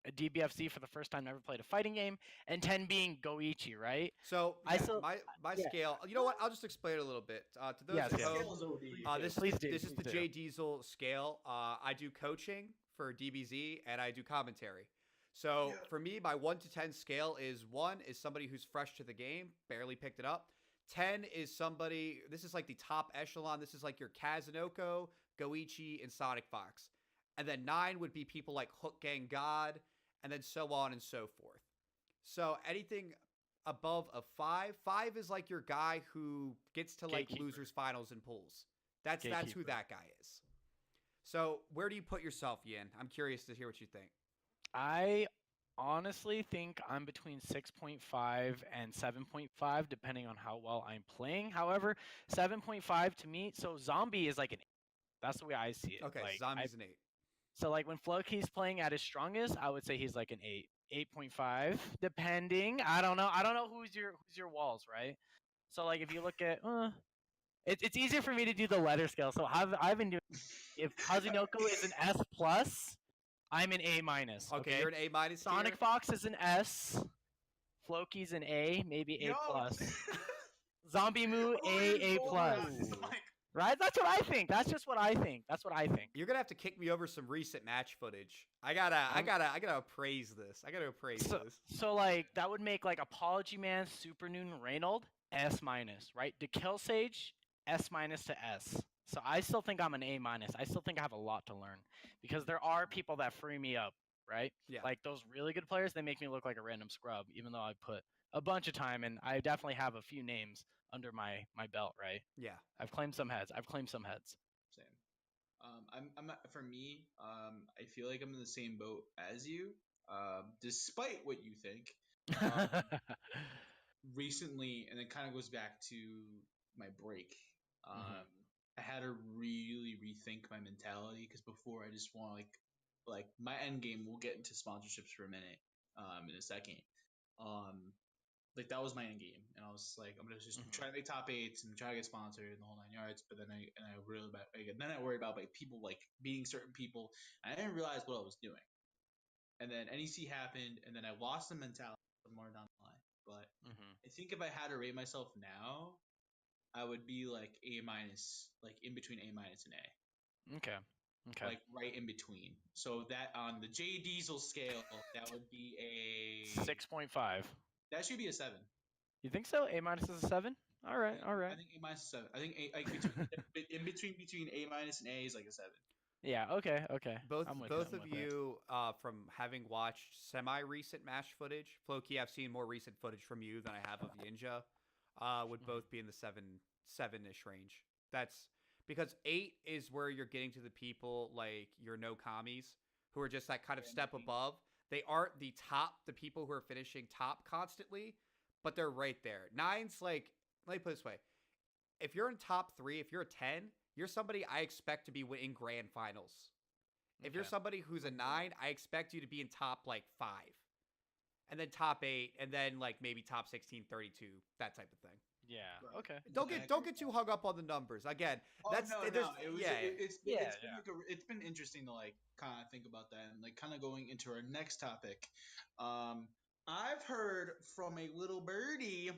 a DBFC for the first time, never played a fighting game, and 10 being Goichi, right? So I still- my yeah. scale. You know what? I'll just explain it a little bit to those Yes, at yes. home. Scale's OD. This Please is do, this is please the do. JDiesel scale. I do coaching for DBZ and I do commentary. So Yeah. for me, my 1 to 10 scale is 1 is somebody who's fresh to the game, barely picked it up. 10 is somebody. This is like the top echelon. This is like your Kazunoko, Goichi, and Sonic Fox. And then 9 would be people like Hook Gang God, and then so on and so forth. So anything above a five, five is like your guy who gets to like Gatekeeper. losers finals and pools. That's who Gatekeeper. that guy is. So where do you put yourself, Yin? I'm curious to hear what you think. I honestly think I'm between 6.5 and 7.5, depending on how well I'm playing. However, 7.5 to me, so Zombie is like an 8. That's the way I see it. Okay, Like Zombie's an eight. so like when Floki's playing at his strongest, I would say he's like an 8, 8.5, depending. I don't know. I don't know who's your walls, right? So like if you look at it's easier for me to do the letter scale. So I've been doing if Kazunoko is an S plus, I'm an A minus. Okay, you're an A minus. Sonic Fox is an S. Floki's an A, maybe A Yo. plus. Zombie Moo What is A going plus. on? It's like, Right? That's what I think. That's just what I think. That's what I think. You're gonna have to kick me over some recent match footage. I gotta appraise this. I gotta appraise this. So like that would make like Apology Man, Super Noon, Reynold S minus, right? To Kill Sage S minus to S. So I still think I'm an A minus. I still think I have a lot to learn because there are people that free me up, right? Yeah. Like those really good players, they make me look like a random scrub, even though I put a bunch of time and I definitely have a few names under my belt, right? Yeah. I've claimed some heads. same. I'm not, for me. I feel like I'm in the same boat as you. Despite what you think, recently, and it kind of goes back to my break. I had to really rethink my mentality because before I just want like my end game. We'll get into sponsorships for a minute, in a second. Like that was my end game, and I was like, I'm gonna just try to make top eights and try to get sponsored and the whole 9 yards. But then I really worried about like people like beating certain people. And I didn't realize what I was doing. And then NEC happened, and then I lost the mentality more down the line. But I think if I had to rate myself now, I would be like A minus, like in between A minus and A. Okay. Like right in between. So that on the JDiesel scale, that would be a 6.5. That should be a 7. You think so? A minus is a 7? All right. I think A minus is 7. I think between A minus and A is like a 7. Yeah. Okay. Both I'm with both it, of you, from having watched semi-recent match footage, Floki, I've seen more recent footage from you than I have of YiinJa. Would both be in the seven-ish range. That's because 8 is where you're getting to the people like your no commies who are just that kind of step above. They aren't the people who are finishing top constantly, but they're right there. 9's like, let me put it this way. If you're in top 3, if you're a 10, you're somebody I expect to be in grand finals. If you're somebody who's a 9, I expect you to be in top like 5. And then top 8, and then like maybe top 16, 32, that type of thing. Yeah. Okay. Don't get too hung up on the numbers. Again, it's been interesting to like kind of think about that and like kind of going into our next topic. I've heard from a little birdie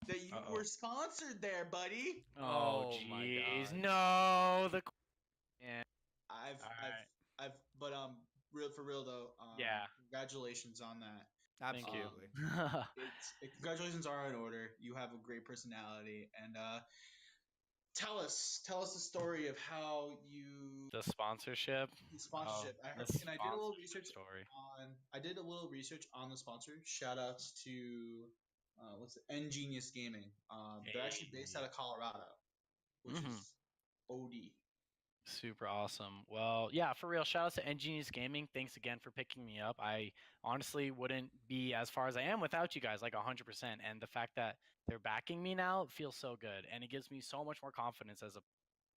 that you were sponsored there, buddy. Oh jeez, no. Real though. Yeah. Congratulations on that. Absolutely. Congratulations are in order. You have a great personality, and tell us the story of how you the sponsorship. I did a little research on the sponsor. Shout outs to Genius Gaming. They're actually based out of Colorado, which is OD. Super awesome. Well, yeah, for real. Shout out to Genius Gaming. Thanks again for picking me up. I honestly wouldn't be as far as I am without you guys, like 100%. And the fact that they're backing me now feels so good, and it gives me so much more confidence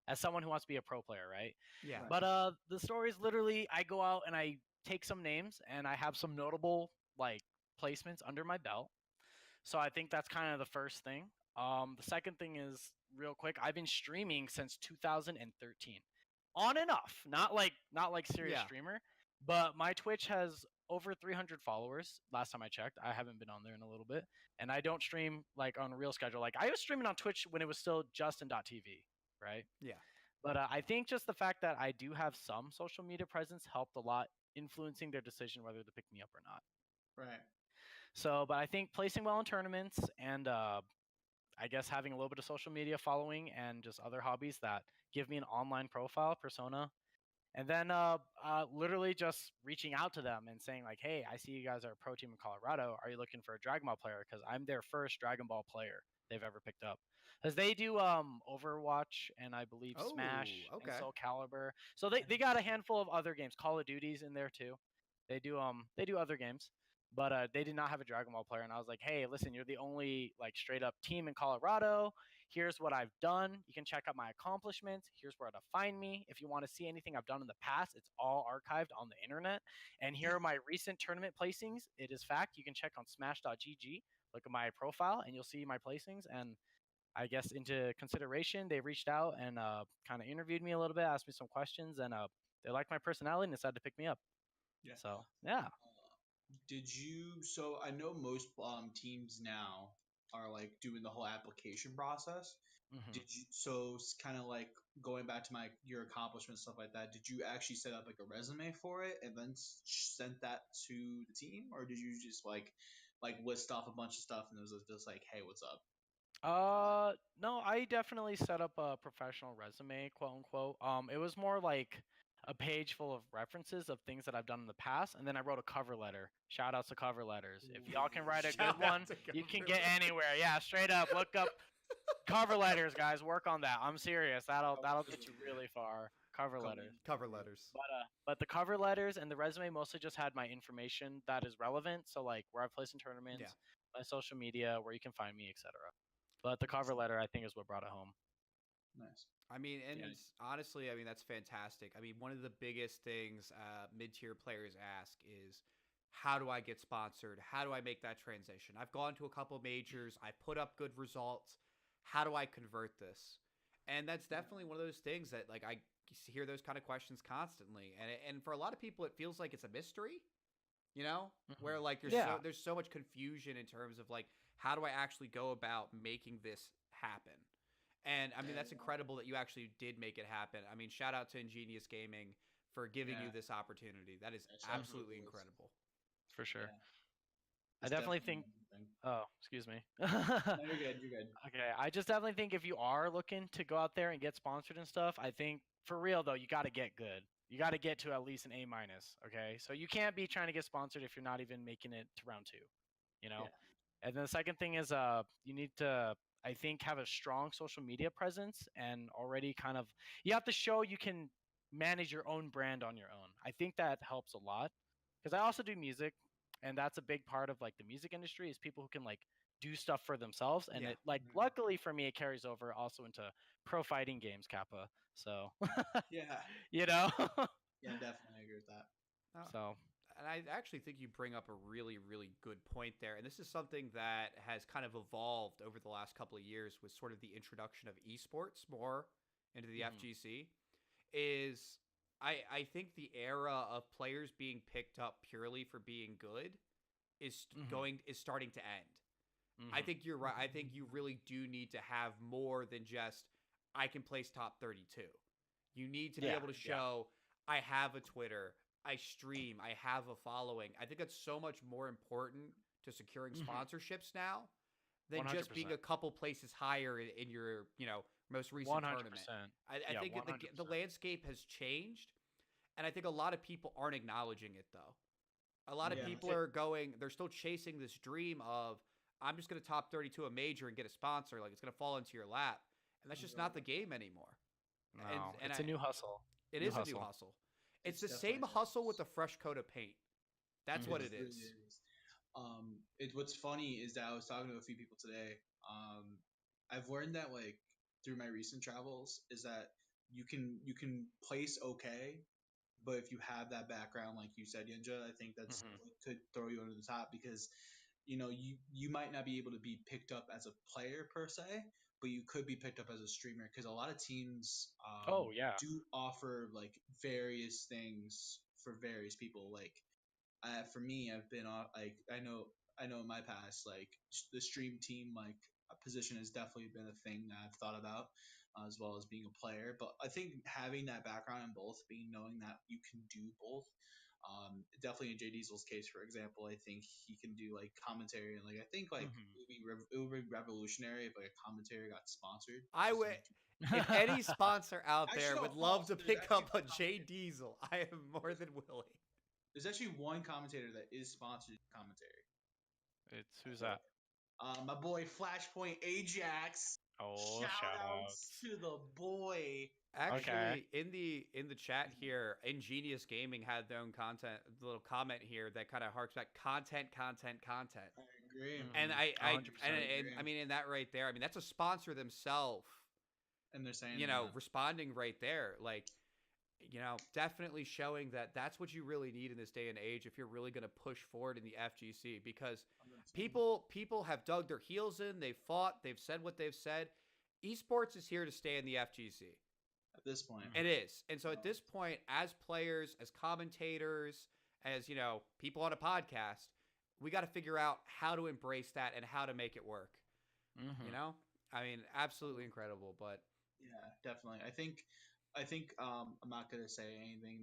as someone who wants to be a pro player, right? Yeah. But the story is literally I go out and I take some names and I have some notable like placements under my belt. So I think that's kind of the first thing. The second thing is real quick. I've been streaming since 2013. On and off, not like serious streamer, but my Twitch has over 300 followers. Last time I checked, I haven't been on there in a little bit, and I don't stream like on a real schedule. Like I was streaming on Twitch when it was still Justin.tv, right? Yeah. But I think just the fact that I do have some social media presence helped a lot, influencing their decision whether to pick me up or not. Right. So, but I think placing well in tournaments and I guess having a little bit of social media following and just other hobbies that give me an online profile persona And then literally just reaching out to them and saying like, "Hey, I see you guys are a pro team in Colorado. Are you looking for a Dragon Ball player? Because I'm their first Dragon Ball player they've ever picked up. Because they do Overwatch and I believe Oh, Smash and okay. Soul Calibur. So they got a handful of other games, Call of Duty's in there too. They do other games, but they did not have a Dragon Ball player. And I was like, hey, listen, you're the only like straight up team in Colorado. Here's what I've done. You can check out my accomplishments. Here's where to find me. If you want to see anything I've done in the past, it's all archived on the internet. And here are my recent tournament placings. It is fact. You can check on smash.gg, look at my profile, and you'll see my placings. And I guess into consideration, they reached out and kind of interviewed me a little bit, asked me some questions, and they liked my personality and decided to pick me up. Yeah. So yeah. Did you? So I know most teams now are like doing the whole application process. Hmm. Did you? So kind of like going back to my your accomplishments stuff like that. Did you actually set up like a resume for it and then sent that to the team, or did you just like list off a bunch of stuff and it was just like, hey, what's up? No, I definitely set up a professional resume, quote unquote. It was more like a page full of references of things that I've done in the past, and then I wrote a cover letter. Shout outs to cover letters. If y'all can write a good Shout out one, to you can Governor get anywhere. Yeah, straight up. Look up cover letters, guys. Work on that. I'm serious. That'll get you really far. Cover letters. Cover letters. But the cover letters and the resume mostly just had my information that is relevant. So like where I've placed in Yeah. tournaments, my social media, where you can find me, etc. But the cover letter I think is what brought it home. Nice. I mean, and Yeah. honestly, I mean, that's fantastic. I mean, one of the biggest things mid-tier players ask is, how do I get sponsored? How do I make that transition? I've gone to a couple majors. I put up good results. How do I convert this? And that's definitely one of those things that, like, I hear those kind of questions constantly. And for a lot of people, it feels like it's a mystery, you know, Mhm. where like Yeah. there's so much confusion in terms of like, how do I actually go about making this happen? And I mean, Yeah. that's incredible that you actually did make it happen. I mean, shout out to Ingenious Gaming for giving you Yeah. this opportunity. That is Yeah, shout out to the absolutely boys. incredible. For sure. Yeah. I It's definitely definitely think. a good thing. Oh, excuse me. No, you're good. You're good. Okay, I just definitely think if you are looking to go out there and get sponsored and stuff, I think for real though, you got to get good. You got to get to at least an A minus. Okay, so you can't be trying to get sponsored if you're not even making it to round two. You Yeah. know. And then the second thing is you need to I think have a strong social media presence and already kind of you have to show you can manage your own brand on your own. I think that helps a lot because I also do music and that's a big part of like the music industry is people who can like do stuff for themselves and Yeah. it like Mhm. luckily for me it carries over also into pro fighting games kappa. So, Yeah. you know. Yeah. Definitely agree with that. Uh, So, and I actually think you bring up a really, really good point there. And this is something that has kind of evolved over the last couple of years with sort of the introduction of esports more into the mhm, FGC. Is I think the era of players being picked up purely for being good mhm, is starting to end. I mhm. think you're right. I think you really do need to have more than just I can place top 32. You need to be Yeah, able to yeah. show I have a Twitter, I stream, I have a following. I think that's so much more important to securing Mhm. sponsorships now than just being 100%. a couple places higher in your, most recent tournament. 100%. I Yeah, think the 100%. landscape has changed, and I think a lot of people aren't acknowledging it though. A lot of Yeah. people are going, they're still chasing this dream of, I'm just going to top 32 a major and get a sponsor. Like it's going to fall into your lap. And that's just not the game anymore. And, No, and it's I, a new hustle. it New is a new hustle. hustle. It's It's the definitely same hustle with a fresh coat of paint. That's it what Mhm. it is. really is. What's funny is that I was talking to a few people today. I've learned that like through my recent travels is that you can place okay, but if you have that background, like you said, Yinja, I think that's Mhm. what could throw you over the top because you might not be able to be picked up as a player per se, but you could be picked up as a streamer because a lot of teams Oh yeah. do offer like various things for various people. Like for me, I've been on like I know in my past like the stream team like position has definitely been a thing that I've thought about as well as being a player. But I think having that background in both, being knowing that you can do both, Definitely in JDiesel's case, for example, I think he can do like commentary, and like I think like Mhm. it would be revolutionary if like a commentary got sponsored. I Just would. like If any sponsor out there actually no, would love false. to There's pick actually up a one J commentator. Diesel, I am more than willing. There's actually one commentator that is sponsored commentary. It's who's So, that? my boy Flashpoint Ajax. Oh, Shout shout outs outs. to the boy. Okay. Actually, in the chat here, Ingenious Gaming had their own content, little comment here that kind of harks back content, content, content. I agree. And Mhm. I, I, and, 100%. and I mean, in that right there, I mean, that's a sponsor themselves, And they're saying you know, that. responding right there. Like, you know, definitely showing that that's what you really need in this day and age if you're really going to push forward in the FGC, because 100%. people have dug their heels in, they've fought, they've said what they've said. Esports is here to stay in the FGC. At this point. It is. And so at this point, as players, as commentators, as, you know, people on a podcast, we got to figure out how to embrace that and how to make it work. You Mhm. know? I mean, absolutely incredible, but Yeah, definitely. I think I'm not gonna say anything.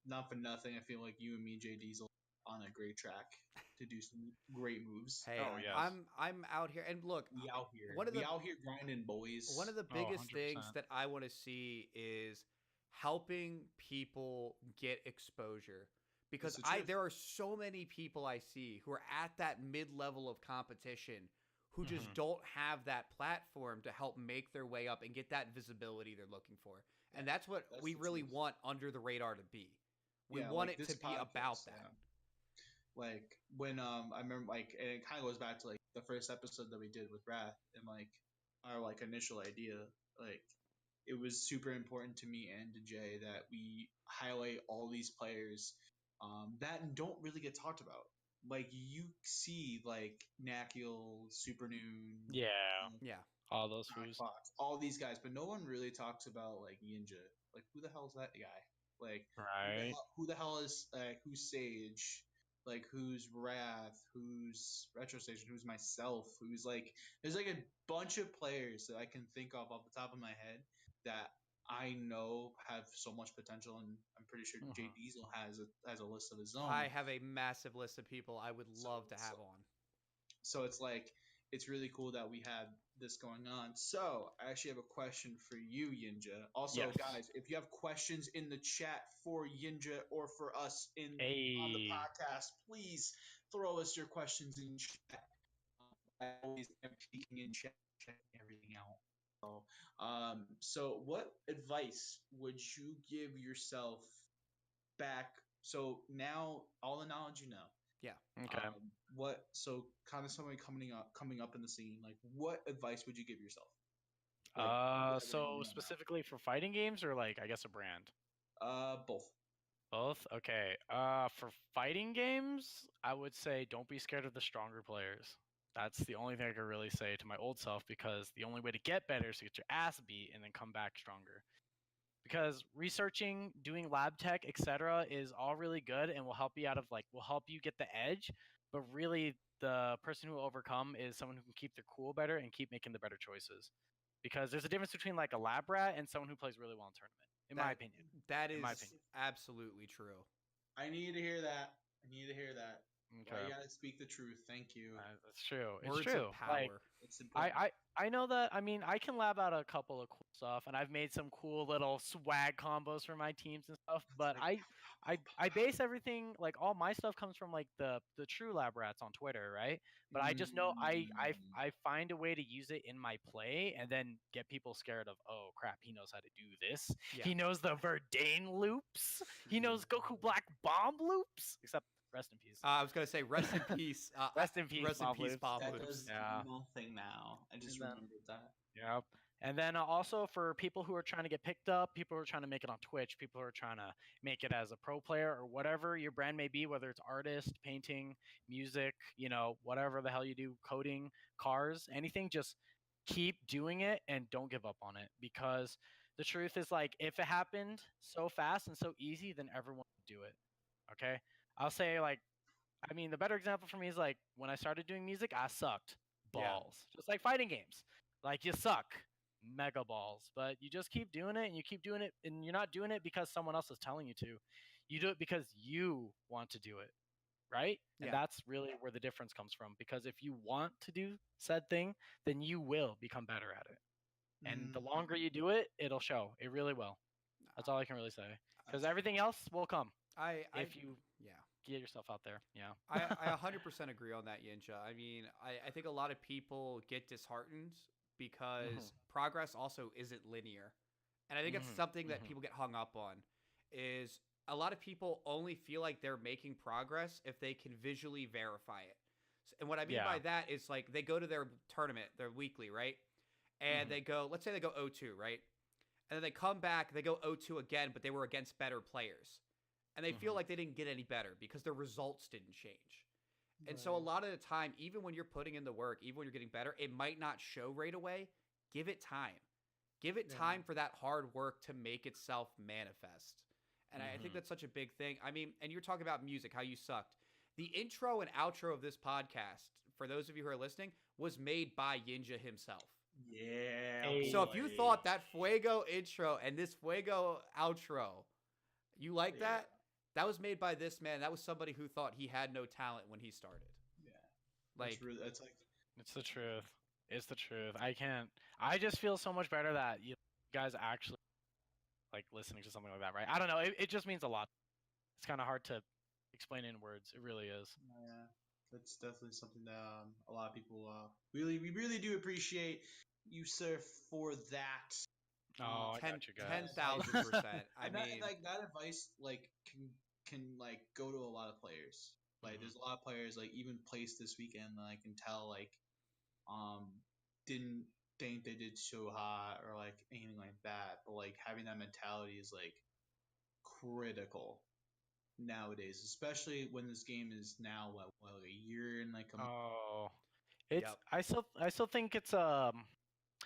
Not for nothing. I feel like you and me, Jay Diesel, on a great track to do some great moves. hey, Oh, And yes. I'm out here and look, we out here. one of We the out here grinding, one boys. of the Oh, biggest things 100%. that I want to see is helping people get exposure, That's because the I truth. there are so many people I see who are at that mid-level of competition who just Mhm. don't have that platform to help make their way up and get that visibility they're looking for. And that's what That's we the really truth. want Under the Radar to be. We Yeah, want like it to this be about podcast. that. Yeah. Like when I remember like, and it kind of goes back to like the first episode that we did with Wrath, and like our like initial idea. Like it was super important to me and to Jay that we highlight all these players that don't really get talked about. Like you see like Nakiel, Supernoon, Yeah. Yeah. All those Black foos. Fox, all these guys, but no one really talks about like YiinJa. Like who the hell is that guy? Like Right. who the hell is who's Sage? Like who's Wrath? Who's Retro Station? Who's myself? Who's like there's like a bunch of players that I can think of off the top of my head that I know have so much potential, and I'm pretty sure Jay Mhm. Diesel has a list of his own. I have a massive list of people I would So love to so have on. so it's like it's really cool that we had this going on. So I actually have a question for you, Yinja. Also, Yes. guys, if you have questions in the chat for Yinja or for us in on the Hey. podcast, please throw us your questions in chat. I always am peeking in chat, checking everything out. So what advice would you give yourself back? So now all the knowledge you know, Yeah. Okay. what so kind of somebody coming up in the scene, like what advice would you give yourself, like with everything So you know specifically for fighting games or like I guess a brand? now? Both. Both? Okay. For fighting games, I would say don't be scared of the stronger players. That's the only thing I could really say to my old self because the only way to get better is to get your ass beat and then come back stronger. Because researching, doing lab tech, etc., is all really good and will help you out of like will help you get the edge. But really, the person who will overcome is someone who can keep their cool better and keep making the better choices. Because there's a difference between like a lab rat and someone who plays really well in tournament, in my That opinion. that In my is opinion. absolutely true. I need to hear that. I need to hear that. Why Okay. you gotta speak the truth? Thank you. That's true. It's Words true. of Like power. It's I, important. I I know that. I mean, I can lab out a couple of cool stuff, and I've made some cool little swag combos for my teams and stuff. It's But like I base everything like all my stuff comes from like the true lab rats on Twitter, right? But I just know I find a way to use it in my play, and then get people scared of oh crap, he knows how to do this. Yeah. He knows the Verdane loops. He knows Goku Black Bomb loops. Except rest in peace. I was gonna say rest in peace. Rest in peace, Rest in Bob peace, Loops. Bob that Loops. does Yeah. nothing now. I just And then remembered that. Yep. And then also for people who are trying to get picked up, people who are trying to make it on Twitch, people who are trying to make it as a pro player or whatever your brand may be, whether it's artist, painting, music, whatever the hell you do, coding, cars, anything, just keep doing it and don't give up on it because the truth is like if it happened so fast and so easy, then everyone would do it. Okay? I'll say like I mean, the better example for me is like when I started doing music, I sucked Yeah. balls. Just like fighting games. Like you suck mega balls, but you just keep doing it and you keep doing it and you're not doing it because someone else is telling you to. You do it because you want to do it, right? And Yeah. that's really where the difference comes from. Because if you want to do said thing, then you will become better at it. And the longer you do it, it'll show. It really will. That's all I can really say. Because everything else will come if you yeah. get yourself out there. Yeah. I 100% agree on that, YiinJa. I mean, I think a lot of people get disheartened because progress also isn't linear. And I think it's something that people get hung up on is a lot of people only feel like they're making progress if they can visually verify it. And what I mean by that is like they go to their tournament, their weekly, right? And they go, let's say they go 0-2, right? And then they come back, they go 0-2 again, but they were against better players. And they feel like they didn't get any better because their results didn't change. And so a lot of the time, even when you're putting in the work, even when you're getting better, it might not show right away. Give it time. Give it time for that hard work to make itself manifest. And I think that's such a big thing. I mean, and you're talking about music, how you sucked. The intro and outro of this podcast, for those of you who are listening, was made by YiinJa himself. Yeah. So if you thought that Fuego intro and this Fuego outro, you like that? That was made by this man. That was somebody who thought he had no talent when he started. Yeah. Like, that's like it's the truth. It's the truth. I just feel so much better that you guys actually like listening to something like that, right? I don't know. It just means a lot. It's kind of hard to explain in words. It really is. Yeah, that's definitely something that a lot of people we really do appreciate you, sir, for that. Oh, I got you guys. 10,000%. I And mean, like that advice, like can like go to a lot of players. Like, there's a lot of players like even placed this weekend that I can tell like didn't think they did so hot or like anything like that. But like having that mentality is like critical nowadays, especially when this game is now what a year and like it's I still think it's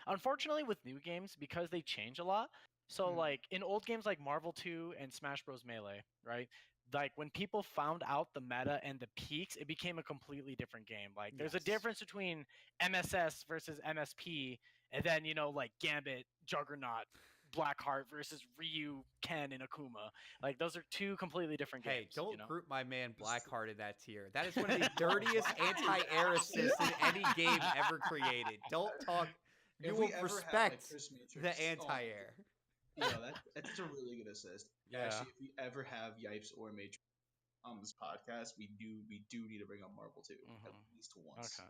unfortunately with new games because they change a lot. So like in old games like Marvel 2 and Smash Bros Melee, right? Like when people found out the meta and the peaks, it became a completely different game. Like there's a difference between MSS versus MSP, and then like Gambit, Juggernaut, Blackheart versus Ryu, Ken, and Akuma. Like those are two completely different games. Hey, don't you know? group my man Blackheart in that tier. That is one of the dirtiest anti-air assists in any game ever created. Don't talk. You will respect the anti-air. That's a really good assist. Yeah. Actually, if we ever have Yipes or Matrix on this podcast, we do need to bring up Marvel 2 at least once. Okay.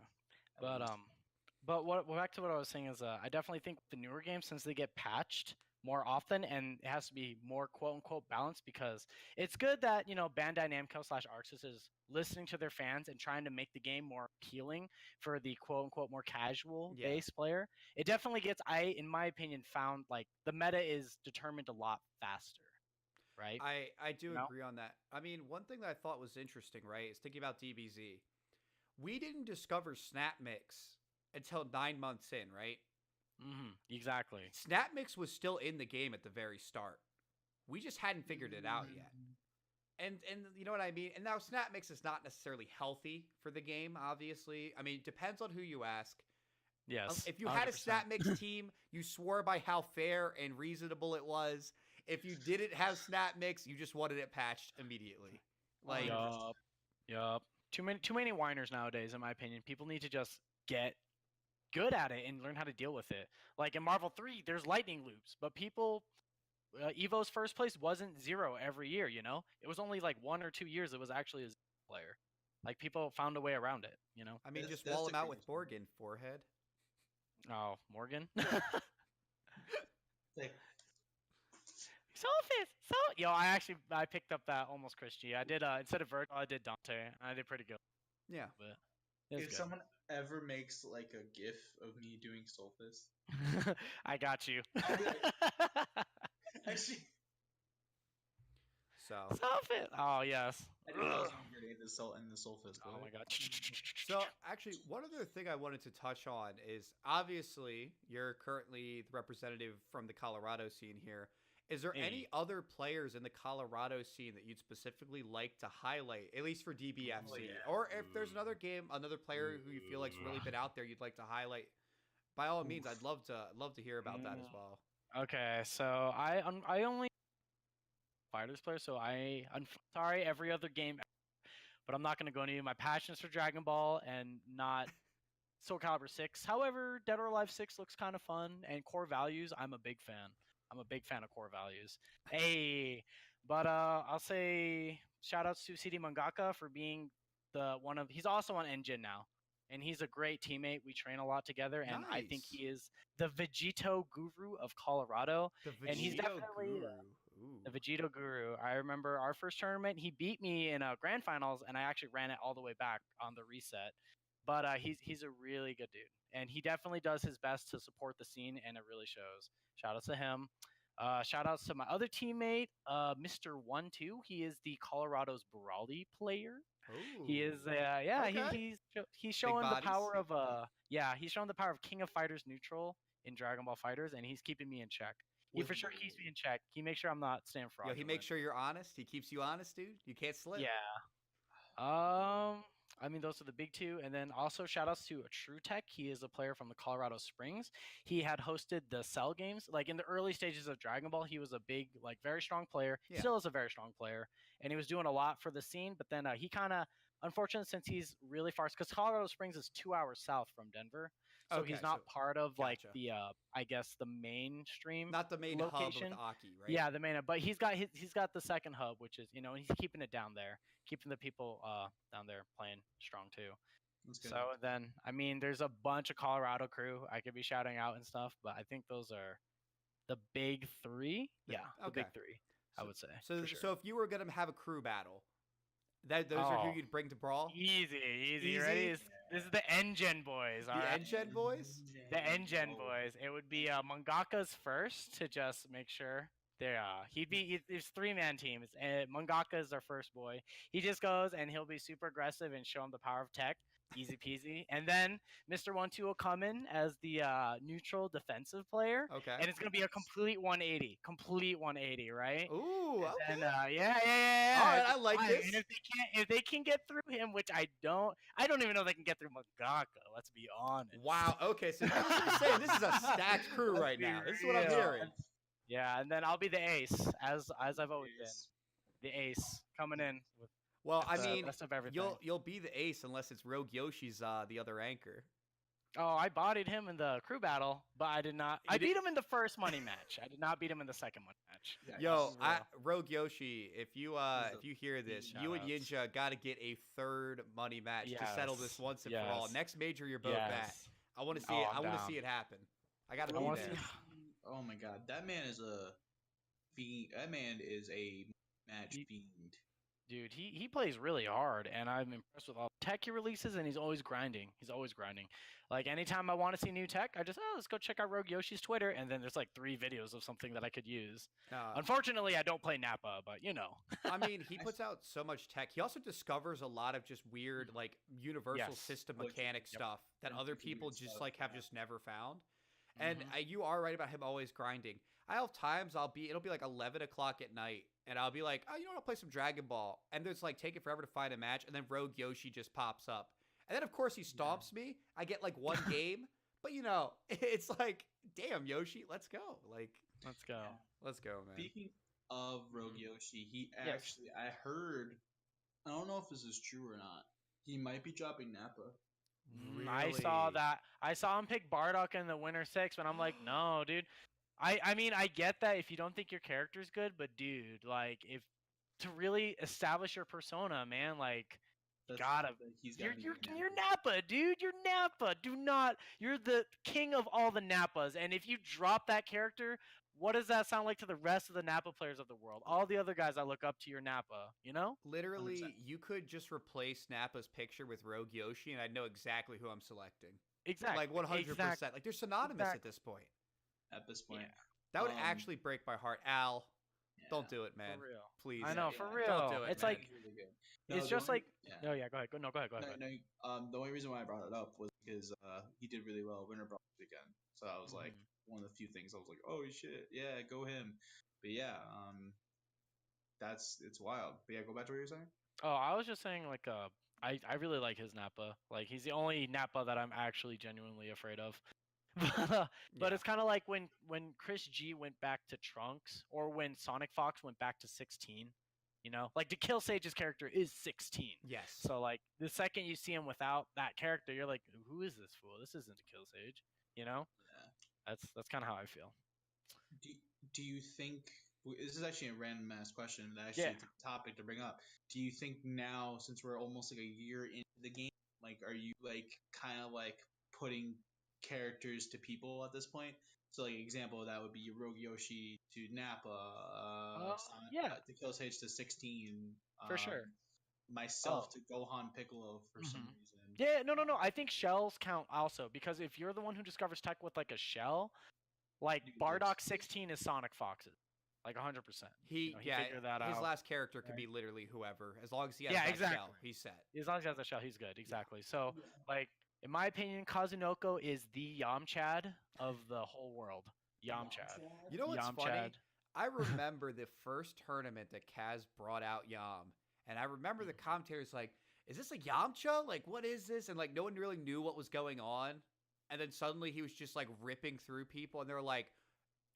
But what back to what I was saying is I definitely think the newer games, since they get patched more often and it has to be more quote unquote balanced, because it's good that Bandai Namco / Arxis is listening to their fans and trying to make the game more appealing for the quote unquote more casual base player. It definitely gets, in my opinion, found like the meta is determined a lot faster, right? I do agree on that. I mean, one thing that I thought was interesting, right, is thinking about DBZ. We didn't discover Snap Mix until 9 months in, right? Exactly. Snap Mix was still in the game at the very start. We just hadn't figured it out yet. And you know what I mean? And now Snap Mix is not necessarily healthy for the game, obviously. I mean, it depends on who you ask. Yes. If you had a Snap Mix team, you swore by how fair and reasonable it was. If you didn't have Snap Mix, you just wanted it patched immediately. Like, yup. Too many whiners nowadays, in my opinion. People need to just get good at it and learn how to deal with it. Like in Marvel 3, there's lightning loops, but people, Evo's first place wasn't 0 every year. It was only like 1 or 2 years it was actually a 0 player. Like people found a way around it. I mean, just wall him out with Morgan, forehead. Oh, Morgan. Like, Yo, I picked up that almost Christy. I did instead of Virgil, I did Dante. I did pretty good. Yeah. But if someone ever makes like a GIF of me doing Solstice, I got you. Actually, Solstice. Oh yes. I think that was in the Solstice. Oh my god. So actually, one other thing I wanted to touch on is obviously you're currently the representative from the Colorado scene here. Is there any other players in the Colorado scene that you'd specifically like to highlight, at least for DBFZ? Or if there's another player who you feel like's really been out there you'd like to highlight, by all means, I'd love to hear about that as well. Okay, so I only Fighters player, so I'm sorry every other game, but I'm not going to go into my passions for Dragon Ball and not Soul Calibur 6. However, Dead or Alive 6 looks kind of fun, and Core Values, I'm a big fan. I'm a big fan of Core Values. Hey, but I'll say shout outs to CD Mangaka for being he's also on Engine now. And he's a great teammate. We train a lot together, and I think Nice. he is the Vegito guru of Colorado. The And he's Vegito definitely Guru. Ooh. the Vegito guru. I remember our first tournament, he beat me in a grand finals, and I actually ran it all the way back on the reset. But he's a really good dude, and he definitely does his best to support the scene, and it really shows. Shout out to him. Shout outs to my other teammate, Mr. 1-2. He is the Colorado's Brawly player. Ooh. He is, yeah, Okay. he's showing the bodies. power of he's showing the power of King of Fighters neutral in Dragon Ball Fighters, and he's keeping me in check. He for sure keeps me in check. He makes sure I'm not staying Yo, fraudulent. he makes sure you're honest. He keeps you honest, dude. You can't slip. Yeah. I mean, those are the big two. And then also shout outs to True Tech. He is a player from the Colorado Springs. He had hosted the Cell games. Like in the early stages of Dragon Ball, he was a big, like very strong player. Yeah. Still is a very strong player. And he was doing a lot for the scene. But then he kind of, unfortunately, since he's really far, because Colorado Springs is 2 hours south from Denver. So Okay, he's not so- part of like gotcha. the, I guess, the mainstream. Not the main location. hub of Aki, right? Yeah, the main hub. But he's got the second hub, which is, and he's keeping it down there, keeping the people down there playing strong too. That's good. So then, I mean, there's a bunch of Colorado crew I could be shouting out and stuff, but I think those are the big three. The- Yeah, the big okay. three, I would say. So, for sure. so if you were gonna have a crew battle, those are Oh. who you'd bring to brawl. Easy. Easy? Ready? This is the Engine boys. All The right. Engine boys. The Engine boys. It would be Mangaka's first to just make sure there's 3-man teams, and Mangaka is their first boy. He just goes and he'll be super aggressive and show him the power of tech. Easy peasy. And then Mr. 1-2 will come in as the neutral defensive player, Okay. and it's gonna be a complete 180. Complete 180, right? Ooh. Okay. And yeah. All right, I like Fine. this. And if they can get through him, which I don't even know if they can get through Mangaka. Let's be honest. Wow. Okay. So you're saying this is a stacked crew right now. This is what I'm Yeah. hearing. Yeah, and then I'll be the ace, as I've always been. The ace coming in with Well, I the mean, best of everything. you'll be the ace unless it's Rogue Yoshi's the other anchor. Oh, I bodied him in the crew battle, but I did not. I beat him in the first money match. I did not beat him in the second money match. Yeah, Yo, that's Rogue Yoshi, if you hear this, Shout you and outs. YiinJa got to get a third money match to settle this Yes, once and for all. yes. Next major, you're both at. Yes. I want to see Oh, it. I'm I want to down. see it happen. I got to I be wanna there. see- Oh my god, that man is a fiend. That man is a match fiend. Dude, he plays really hard, and I'm impressed with all the tech he releases, and he's always grinding. Like, anytime I want to see new tech, I just, let's go check out Rogue Yoshi's Twitter, and then there's like 3 videos of something that I could use. Unfortunately, I don't play Nappa, but I mean, he puts out so much tech. He also discovers a lot of just weird, like, universal Yes. system Like, mechanic yep. stuff that other Weird people just, stuff, like, have yeah. just never found. And Mhm. you are right about him always grinding. I have times it'll be like 11 o'clock at night, and I'll be like, oh, you know what, I'll play some Dragon Ball. And there's like, take it forever to find a match, and then Rogue Yoshi just pops up. And then, of course, he stomps me. I get like one game, but it's like, damn, Yoshi, let's go. Like, Let's go. Yeah. let's go, man. Speaking of Rogue Mm-hmm. Yoshi, he Yes. actually, I heard, I don't know if this is true or not. He might be dropping Nappa. I saw Really? that. I saw him pick Bardock in the winner 6, but I'm like, no, dude. I mean, I get that if you don't think your character's good, but dude, like, if to really establish your persona, man, like, gotta. He's You're gotta be you're Nappa, dude. You're Nappa. You're the king of all the Nappas. And if you drop that character, what does that sound like to the rest of the Nappa players of the world? All the other guys I look up to, your Nappa. Literally, 100%. you could just replace Nappa's picture with Rogue Yoshi, and I'd know exactly who I'm selecting. Exactly. Like 100%. Exactly. Like, they're synonymous at Exactly. this point. At this point. Yeah. That would Um, actually break my heart. Al, Yeah. don't do it, man. For real. Please. I know, Yeah, for yeah. real. Don't do it, It's man. like Really good. it's the just only- like. yeah. Oh yeah, go ahead. Go ahead. The only reason why I brought it up was because he did really well Winter Brawl this weekend. So I was like, one of the few things I was like, oh shit, yeah, go him. But yeah, it's wild. But yeah, go back to what you were saying. Oh, I was just saying, like, I really like his Nappa. Like, he's the only Nappa that I'm actually genuinely afraid of. But it's kind of like when Chris G went back to Trunks, or when Sonic Fox went back to 16. Like the Kill Sage's character is 16. Yes. So like the second you see him without that character, you're like, who is this fool? This isn't a Kill Sage. Yeah. That's kind of how I feel. Do you think this is actually a random ass question, but actually it's a topic to bring up? Do you think now, since we're almost like a year into the game, like are you like kind of like putting characters to people at this point? So like example of that would be Rogue Yoshi to Nappa, to Kill Sage to 16, For sure. myself to Gohan Piccolo for some reason. Yeah, no. I think shells count also, because if you're the one who discovers tech with like a shell, like Bardock 16 is Sonic Fox's, like 100%. He figured that out. His last character could be literally whoever, as long as he has that shell, he's set. As long as he has that shell, he's good. Exactly. So, like, in my opinion, Kazunoko is the Yamchad of the whole world. Yamchad. You know what's funny? I remember the first tournament that Kaz brought out Yam, and I remember the commentators like, is this a Yamcha? Like, what is this? And like, no one really knew what was going on. And then suddenly he was just like ripping through people, and they're like,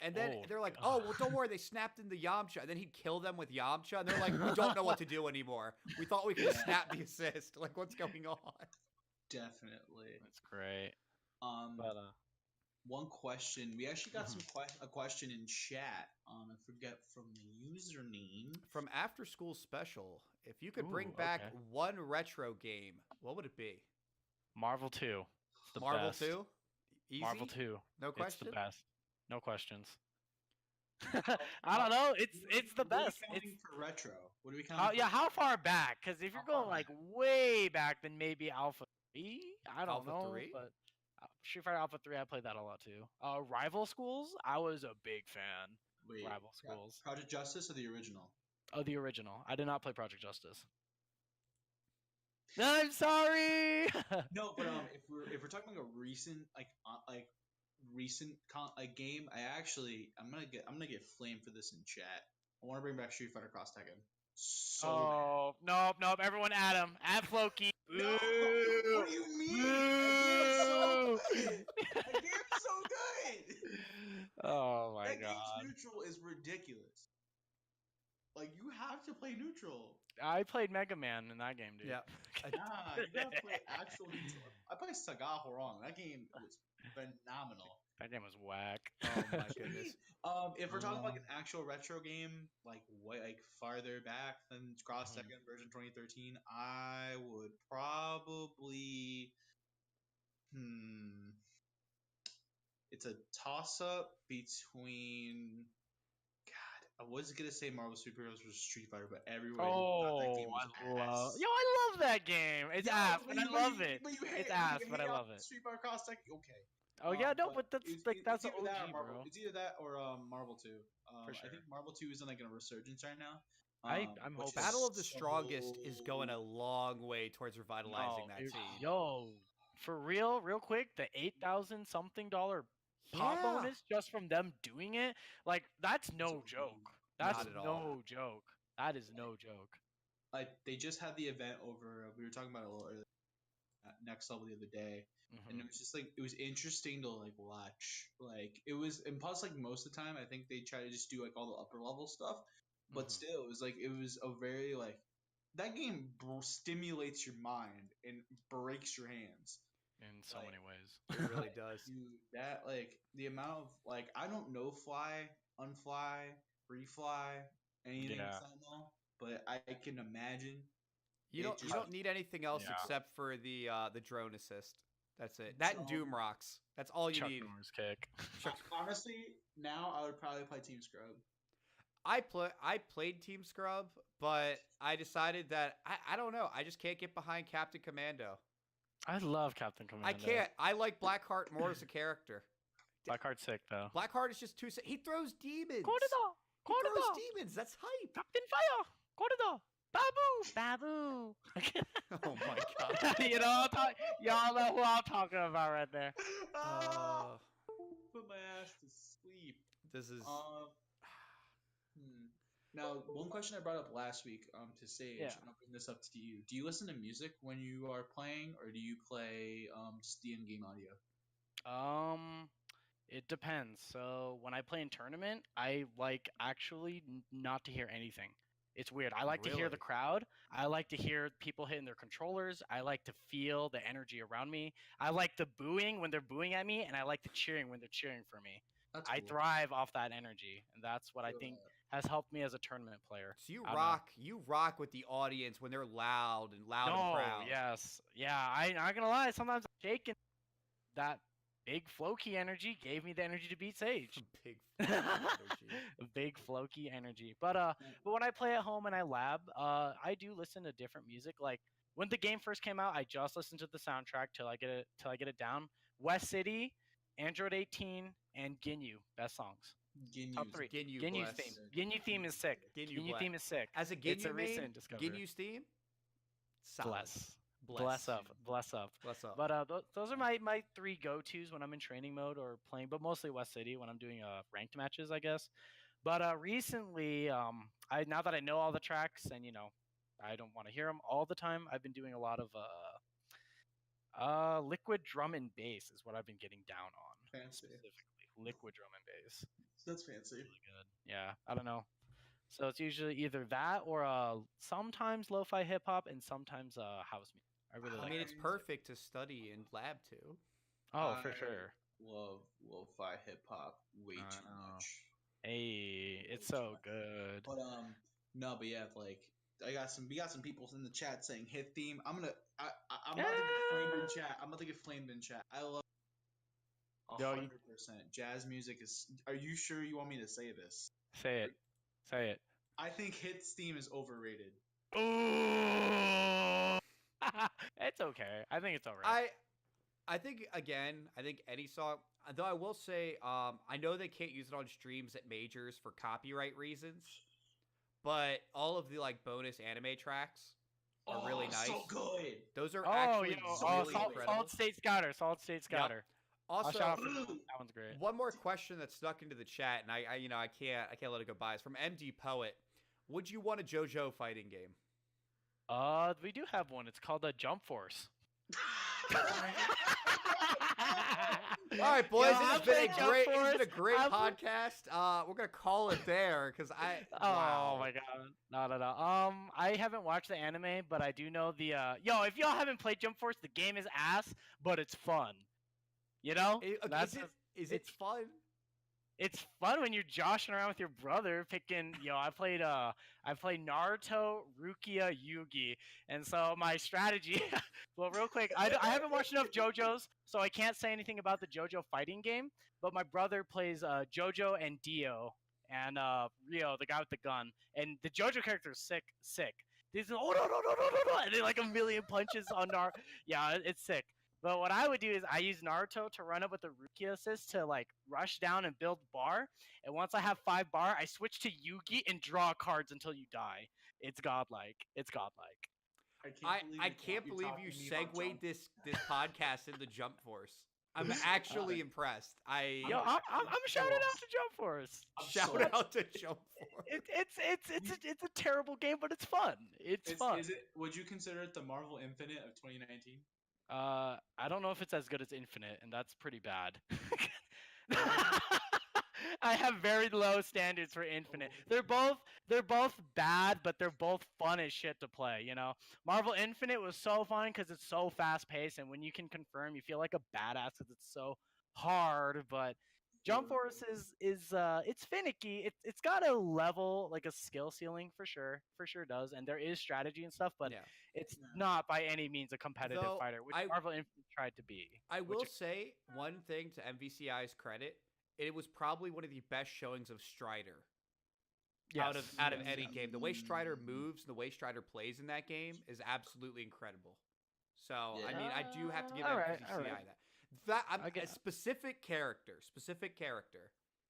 oh, well, don't worry, they snapped in the Yamcha, and then he'd kill them with Yamcha, and they're like, we don't know what to do anymore. We thought we could snap the assist. Like, what's going on? Definitely. That's great. One question. We actually got a question in chat. I forget from the username. From After School Special. If you could bring back one retro game, what would it be? Marvel 2. Marvel 2? Easy? Marvel 2. No question? It's the best. No questions. I don't know. It's the best. It's for retro. What are we counting? Yeah, how far back? Because if you're going like way back, then maybe Alpha 3. I don't know. Alpha 3? But Street Fighter Alpha 3, I played that a lot too. Rival Schools, I was a big fan. Wait, Rival Schools. Project Justice or the original? Oh, the original. I did not play Project Justice. I'm sorry. No, but if we're talking like a recent game, I'm gonna get flamed for this in chat. I want to bring back Street Fighter Cross Tekken. Nope. Everyone add him. Add Floki. No, what do you mean? That game's so good. Oh my god. That game's neutral is ridiculous. Like, you have to play neutral. I played Mega Man in that game, dude. Yeah. Nah, you gotta play actual neutral. I played Saga Horong. That game was phenomenal. That game was whack. Oh my goodness. If we're talking like an actual retro game, like way like farther back than Cross Tekken version 2013, I would probably it's a toss up between I was gonna say Marvel Superheroes versus Street Fighter, but everywhere that game was ass. I love that game. It's ass, but I love it. It's ass, but I love it. Street Fighter Cross Tekken, okay. Oh yeah, no, but that's the OG, bro. It's either that or Marvel 2. For sure. I think Marvel 2 is in like a resurgence right now. I'm hoping. Battle of the Strongest is going a long way towards revitalizing that scene. Yo, for real quick, the $8,000 something pop bonus just from them doing it, like that's no joke. That's no joke. That is no joke. Like they just had the event over. We were talking about it a little earlier. Next Level the other day, and it was just like it was interesting to like watch. Like it was, and plus like most of the time, I think they try to just do like all the upper level stuff, but still, it was a very like that game stimulates your mind and breaks your hands in so many ways. It really does. Dude, that like the amount of like I don't know fly, unfly, free fly, anything Sentinel, but I can imagine. You don't need anything else except for the drone assist. That's it. That and Doom Rocks. That's all you need. Norris kick. Honestly, now I would probably play Team Scrub. I played Team Scrub, but I decided that I don't know. I just can't get behind Captain Commando. I love Captain Commando. I can't. I like Blackheart more as a character. Blackheart's sick though. Blackheart is just too sick. He throws demons. Corridor. He throws demons. That's hype. Captain Fire. Corridor. Babu. Oh my god. Y'all know who I'm talking about right there. Put my ass to sleep. This is. Now, one question I brought up last week to Sage, and I'll bring this up to you. Do you listen to music when you are playing, or do you play just the in-game audio? Um, it depends. So when I play in tournament, I like actually not to hear anything. It's weird. I like to hear the Really? crowd. I like to hear people hitting their controllers. I like to feel the energy around me. I like the booing when they're booing at me, and I like the cheering when they're cheering for me. That's I cool. thrive off that energy, and that's what I Feel think that. has helped me as a tournament player. So I don't know. you rock with the audience when they're loud and No, proud. yes, yeah. I'm not gonna lie. Sometimes I'm shaking. That big Floki energy gave me the energy to beat Sage. Big energy. Big Floki energy. But when I play at home and I lab, I do listen to different music. Like when the game first came out, I just listened to the soundtrack till I get it down. West City, Android 18, and Ginyu, best songs. Top Ginyu. three. Ginyu Ginyu's bless. theme. Ginyu theme is sick. Ginyu Ginyu bless. theme is sick. As a It's a Ginyu main, recent discovery. Ginyu's theme, solid. Bless. Bless up. Bless up. Bless up. But those are my three go tos when I'm in training mode or playing, but mostly West City when I'm doing ranked matches, I guess. But recently, I now that I know all the tracks and I don't want to hear them all the time, I've been doing a lot of liquid drum and bass is what I've been getting down on Fancy. specifically. Liquid drum and bass, That's fancy. really good. Yeah, I don't know. So it's usually either that or sometimes lo-fi hip hop and sometimes house music. I really I like. mean, it's I- perfect to study in lab too. Oh, for I sure. love lo-fi hip hop way I too know. much. Hey, it's Way too so much. good. But no, but yeah, like we got some people in the chat saying hit theme. I'm about to get flamed in chat. I'm about to get flamed in chat. I love Yo, 100%. Jazz music is. Are you sure you want me to say this? say it. Say it. I think hit theme is overrated. Ooh. It's okay. I think it's alright. I think again, I think any song. Though I will say, I know they can't use it on streams at majors for copyright reasons, but all of the like bonus anime tracks are really nice. So good. Those are Oh, actually so really good. incredible. Solid State Scouter. Solid State Scouter. I'll Also, shout out for that one. That one's great. one more question that snuck into the chat, and I can't let it go by. It's from MD Poet. Would you want a JoJo fighting game? We do have one. It's called Jump Force. All right, boys, Yo, it's been a great podcast. We're gonna call it there because wow. Oh my god, no. I haven't watched the anime, but I do know the. Yo, if y'all haven't played Jump Force, the game is ass, but it's fun. You know, Is it fun? it's fun when you're joshing around with your brother picking. I played Naruto, Rukia, Yugi, and so my strategy. Well, real quick, I haven't watched enough JoJo's, so I can't say anything about the JoJo fighting game. But my brother plays JoJo and Dio, and Rio, the guy with the gun, and the JoJo character is sick. These oh no, and then like a million punches on Naruto. Yeah, it's sick. But what I would do is I use Naruto to run up with the Rukia assist to like rush down and build bar. And once I have 5 bar, I switch to Yugi and draw cards until you die. It's godlike. It's godlike. I can't believe you segued this podcast into Jump Force. I'm actually impressed. Yo, I'm shouting out to Jump Force. Shout out to Jump Force. It's a terrible game, but it's fun. It's fun. Would you consider it the Marvel Infinite of 2019? I don't know if it's as good as Infinite, and that's pretty bad. I have very low standards for Infinite. They're both bad, but they're both fun as shit to play. Marvel Infinite was so fun because it's so fast paced, and when you can confirm, you feel like a badass because it's so hard. But Jump Force is it's finicky. It's got a level, like a skill ceiling for sure does, and there is strategy and stuff, but Yeah. it's not by any means a competitive Though fighter, which I- Marvel Infinite tried to be. I will say one thing to MVCI's credit. It was probably one of the best showings of Strider out of any game. The way Strider moves, the way Strider plays in that game is absolutely incredible. So I mean, I do have to give MVCI that. A specific character.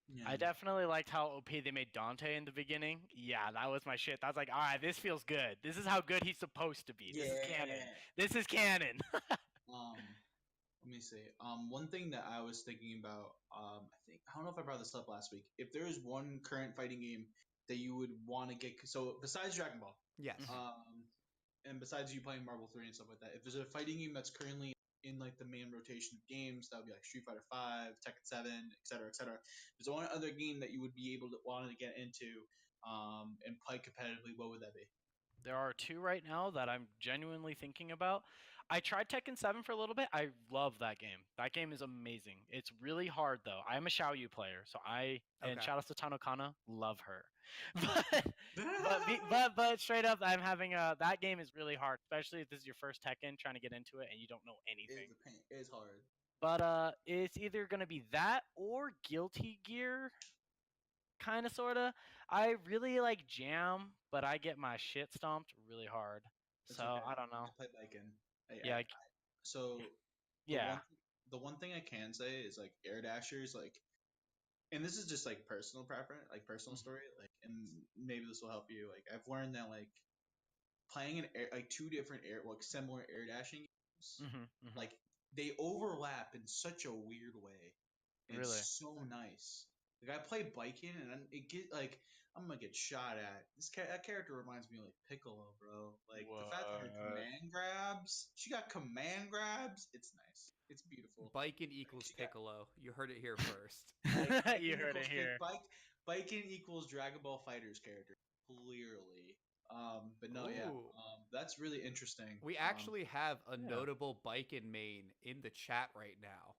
Yeah. I definitely liked how OP they made Dante in the beginning. Yeah, that was my shit. I was like, all right, this feels good. This is how good he's supposed to be. This is canon. This is canon. Let me see. One thing that I was thinking about, I don't know if I brought this up last week. If there is one current fighting game that you would want to get, so besides Dragon Ball, Yes. and besides you playing Marvel 3 and stuff like that, if there's a fighting game that's currently in like the main rotation of games. That would be like Street Fighter 5, Tekken 7, etc., etc. There's one other game that you would be able to want to get into and play competitively. What would that be? There are two right now that I'm genuinely thinking about. I tried Tekken 7 for a little bit. I love that game. That game is amazing. It's really hard though. I'm a Xiaoyu player, so and Okay. shout out to Tanokana, love her. But straight up, I'm having that game is really hard, especially if this is your first Tekken trying to get into it and you don't know anything. It's a pain. It's hard. But it's either gonna be that or Guilty Gear, kind of sorta. I really like Jam, but I get my shit stomped really hard. It's So okay. I don't know. I play Baiken. Yeah, So yeah. the one thing I can say is like air dashers, like, and this is just like personal preference, like personal story, like, and maybe this will help you. Like, I've learned that like playing like two different like similar air dashing games, Mm-hmm. like they overlap in such a weird way. And Really? it's so nice. Like I play Biking and it get like I'm gonna get shot at. That character reminds me of like Piccolo, bro. Like the fact that her What? command grabs, she got command grabs. It's nice. It's beautiful. Biken Like equals she got Piccolo. You heard it here first. like You Biking heard it equals here. Biking equals Dragon Ball Fighters character clearly. But no, yeah. Ooh. That's really interesting. We actually have a Yeah. notable Biken main in the chat right now.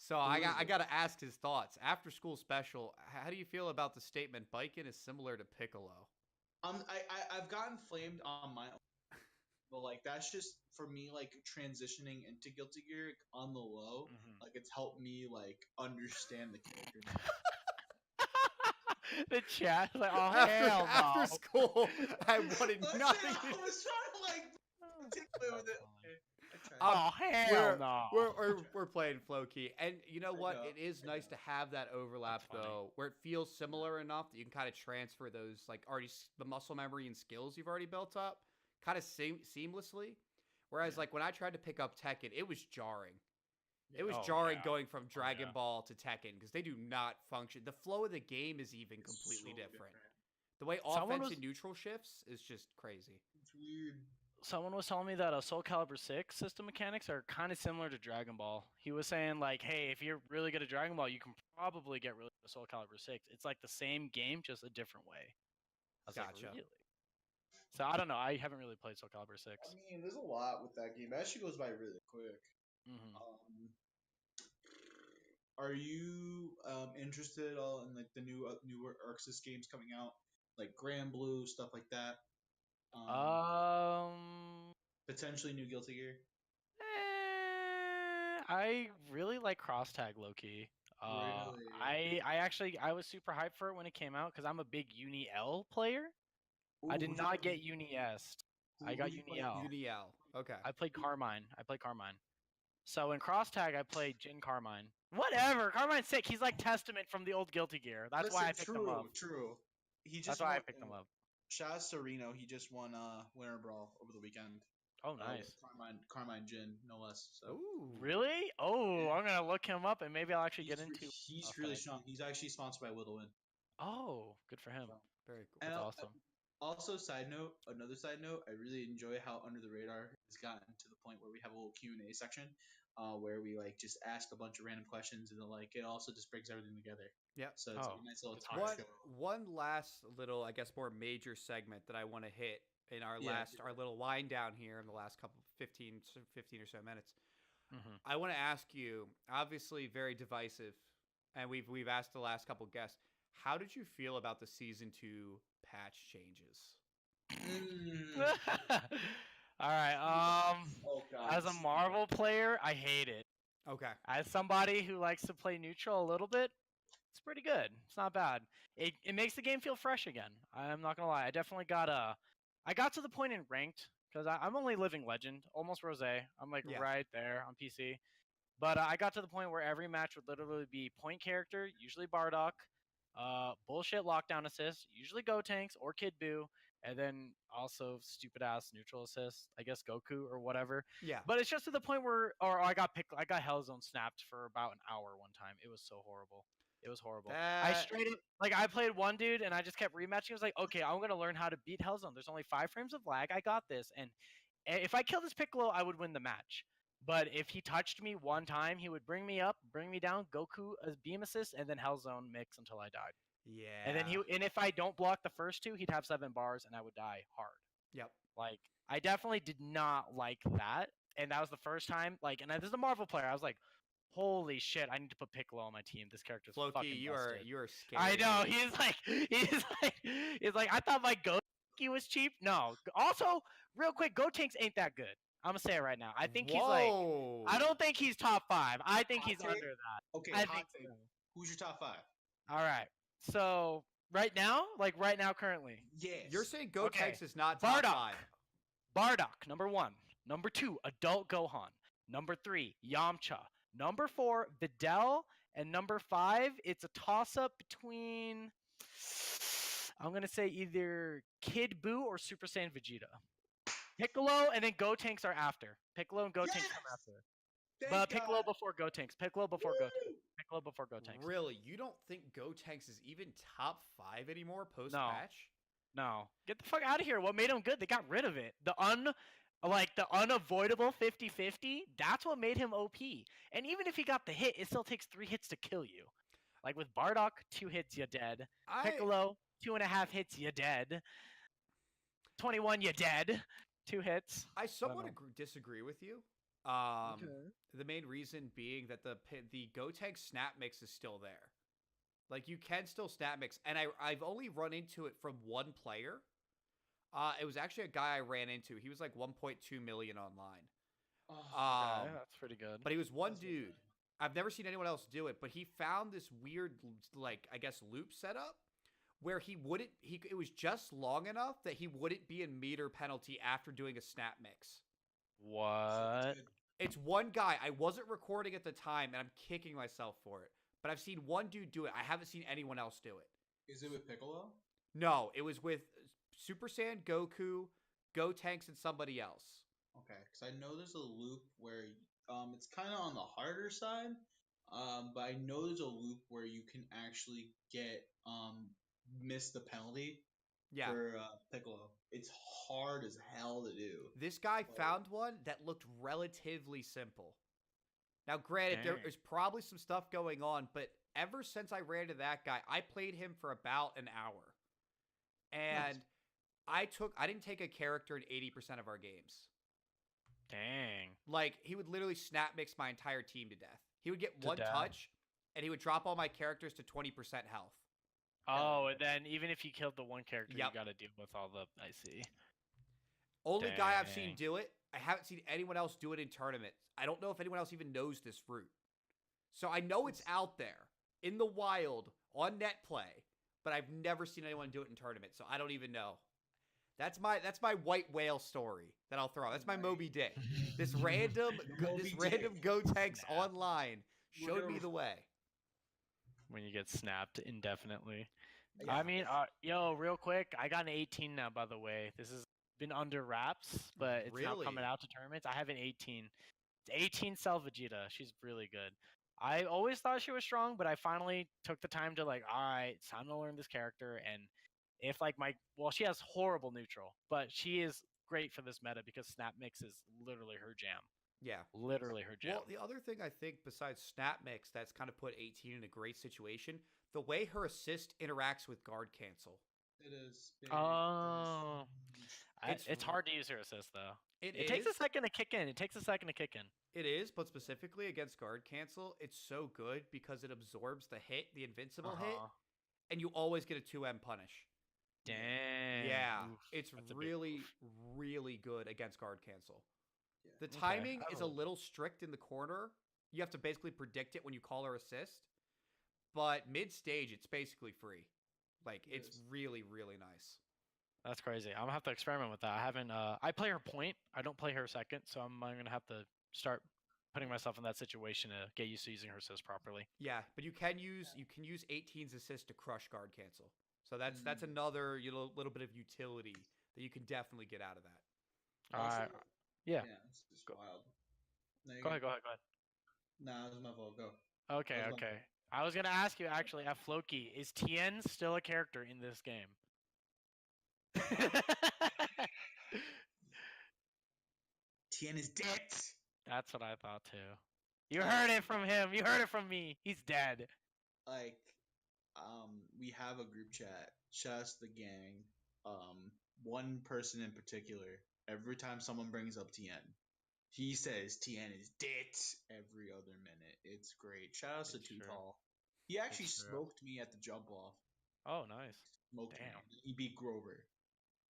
So Who I is got it? to ask his thoughts. After school special, how do you feel about the statement Biken is similar to Piccolo? I've gotten flamed on my own, but like that's just for me like transitioning into Guilty Gear on the low. Mhm. Like it's helped me like understand the character. The chat like, oh after hell after no. school, I wanted Listen, nothing. I was trying to like articulate with it. Okay, I tried. Um, Oh hell we're, no. we're playing flow key, and you know I what? know, It is I nice know. to have that overlap That's funny. though, where it feels similar enough that you can kind of transfer those like already the muscle memory and skills you've already built up, kind of seamlessly. Whereas Yeah. like when I tried to pick up Tekken, it was jarring. It was Oh, jarring yeah. going from Dragon yeah. Ball to Tekken because they do not function. The flow of the game is even It's completely so different. The way Someone offense was and neutral shifts is just crazy. It's weird. someone was telling me that a Soul Calibur 6 system mechanics are kind of similar to Dragon Ball. He was saying like, hey, if you're really good at Dragon Ball, you can probably get really good at Soul Calibur 6. It's like the same game, just a different way. I was Gotcha. like, really? So I don't know. I haven't really played Soul Calibur 6. I mean, there's a lot with that game. It actually goes by really quick. Mm-hmm. Are you interested at all in like the newer Arxis games coming out, like Grand Blue stuff like that? Potentially new Guilty Gear. I really like Cross Tag low key. Really? I was super hyped for it when it came out because I'm a big Uni L player. I Ooh, did who'd you not play? get Uni S. I Who'd got you Uni play? L. Uniel. Okay. I played Carmine. So in Cross Tag, I played Jin Carmine. Whatever. Carmine's sick. He's like Testament from the old Guilty Gear. That's why I picked him up. True. He That's just why I won. picked him up. Shout out to Reno. He just won Winter Brawl over the weekend. Oh, With nice. Carmine Jin, no less. So. Ooh. Really? Oh, Yeah. I'm gonna look him up and maybe I'll actually get into. He's Cross really Tag. strong. He's actually sponsored by Will to Win. Oh, good for him. So. Very cool. And That's awesome. also, another side note, I really enjoy how Under the Radar has gotten to the point where we have a little Q&A section where we like just ask a bunch of random questions and then like it also just brings everything together. Yep. So it's like Oh, a nice little good talk to One show. one last little, I guess, more major segment that I want to hit in our Yeah, our little wind down here in the last couple 15 or so minutes. Mm-hmm. I want to ask you, obviously very divisive, and we've asked the last couple guests, how did you feel about the season 2 patch changes? All right. Oh god. As a Marvel player, I hate it. Okay. As somebody who likes to play neutral a little bit, it's pretty good. It's not bad. It makes the game feel fresh again. I'm not gonna lie. I definitely I got to the point in ranked because I'm only living legend, almost rose. I'm like Yeah. right there on PC. But I got to the point where every match would literally be point character, usually Bardock, bullshit lockdown assist, usually Go Tanks or Kid Buu, and then also stupid ass neutral assist, I guess Goku or whatever. Yeah. But it's just to the point where, or I got Hellzone snapped for about an hour one time. It was so horrible. It was horrible. I straight up, like, I played one dude and I just kept rematching. I was like, okay, I'm gonna learn how to beat Hellzone. There's only 5 frames of lag. I got this, and if I kill this Piccolo, I would win the match. But if he touched me one time, he would bring me up, bring me down, Goku as beam assist, and then Hellzone mix until I died. Yeah. And then and if I don't block the first two, he'd have 7 bars, and I would die hard. Yep. Like I definitely did not like that, and that was the first time. Like, and this is a Marvel player. I was like, holy shit, I need to put Piccolo on my team. This character's Floki, fucking you are busted. scary. I know. He's like I thought my Gotenks was cheap. No. Also, real quick, Gotenks ain't that good. I'm gonna say it right now. I think he's like. I don't think he's top 5. I think Hot he's take? under that. Okay, I hot think take. so. Who's your top 5? All right. So right now, currently, Yes. You're saying Gotenks Okay. is not top Bardock. 5. Bardock, number 1. Number 2, Adult Gohan. Number 3, Yamcha. Number 4, Videl. And number 5, it's a toss-up between, I'm going to say either Kid Buu or Super Saiyan Vegeta. Piccolo and then Gotenks are after. Piccolo and Gotenks come after. But Piccolo before Gotenks. Piccolo before Gotenks. Really? You don't think Gotenks is even top 5 anymore post-patch? No. Get the fuck out of here. What made him good? They got rid of it. The unavoidable 50-50, that's what made him OP. And even if he got the hit, it still takes 3 hits to kill you. Like with Bardock, 2 hits, you're dead. Piccolo, 2.5 hits, you're dead. 21, you're dead. 2 hits. I somewhat disagree with you. The main reason being that the Gotenks snap mix is still there. Like, you can still snap mix, and I've only run into it from one player. It was actually a guy I ran into. He was like 1.2 million online. Okay, that's pretty good. But he was one dude. I've never seen anyone else do it, but he found this weird, like, I guess, loop setup where it was just long enough that he wouldn't be in meter penalty after doing a snap mix. What? It's one guy. I wasn't recording at the time, and I'm kicking myself for it. But I've seen one dude do it. I haven't seen anyone else do it. Is it with Piccolo? No, it was with Super Saiyan, Goku, Gotenks, and somebody else. Okay, because I know there's a loop where it's kind of on the harder side, but I know there's a loop where you can actually get miss the penalty for Piccolo. It's hard as hell to do. This guy found one that looked relatively simple. Now, granted, there is probably some stuff going on, but ever since I ran into that guy, I played him for about an hour. And I didn't take a character in 80% of our games. Dang. Like, he would literally snap mix my entire team to death. He would get one touch, and he would drop all my characters to 20% health. Oh, and then even if you killed the one character, you got to deal with all the... I see. Only guy I've seen do it. I haven't seen anyone else do it in tournaments. I don't know if anyone else even knows this route. So I know it's out there in the wild on net play, but I've never seen anyone do it in tournaments. So I don't even know. That's my white whale story that I'll throw out. That's my Moby Dick. This random Gotenks online showed me the way. When you get snapped indefinitely. Yeah. I mean, yo, real quick, I got an 18 now, by the way. This has been under wraps, but it's now coming out to tournaments. I have an 18. It's 18 Cell Vegeta. She's really good. I always thought she was strong, but I finally took the time to all right, it's time to learn this character. And if she has horrible neutral, but she is great for this meta because Snap Mix is literally her jam. Yeah. Literally her jam. Well, the other thing I think besides Snap Mix that's kind of put 18 in a great situation, the way her assist interacts with guard cancel. It is. Oh. It's hard to use her assist, though. It takes a second to kick in. It is, but specifically against guard cancel, it's so good because it absorbs the hit, the invincible hit, and you always get a 2M punish. Dang. Yeah. It's really, really good against guard cancel. The timing is a little strict in the corner. You have to basically predict it when you call her assist. But mid-stage, it's basically free. Like, it's really, really nice. That's crazy. I'm going to have to experiment with that. I haven't... I play her point. I don't play her second, so I'm going to have to start putting myself in that situation to get used to using her assist properly. Yeah, but you can use 18's assist to crush guard cancel. So that's another little bit of utility that you can definitely get out of that. Yeah. It's just wild. Go ahead. Nah, this is my fault. Go. Okay. I was going to ask you, actually, at Floki, is Tien still a character in this game? Tien is dead. That's what I thought too. You heard it from him. You heard it from me. He's dead. Like, we have a group chat, just the gang. One person in particular, every time someone brings up Tien, he says Tien is dead every other minute. It's great. Shout out to It's Too true. Tall. He actually It's true. smoked me at the jump off. Oh, nice. Smoked me. Damn. He beat Grover,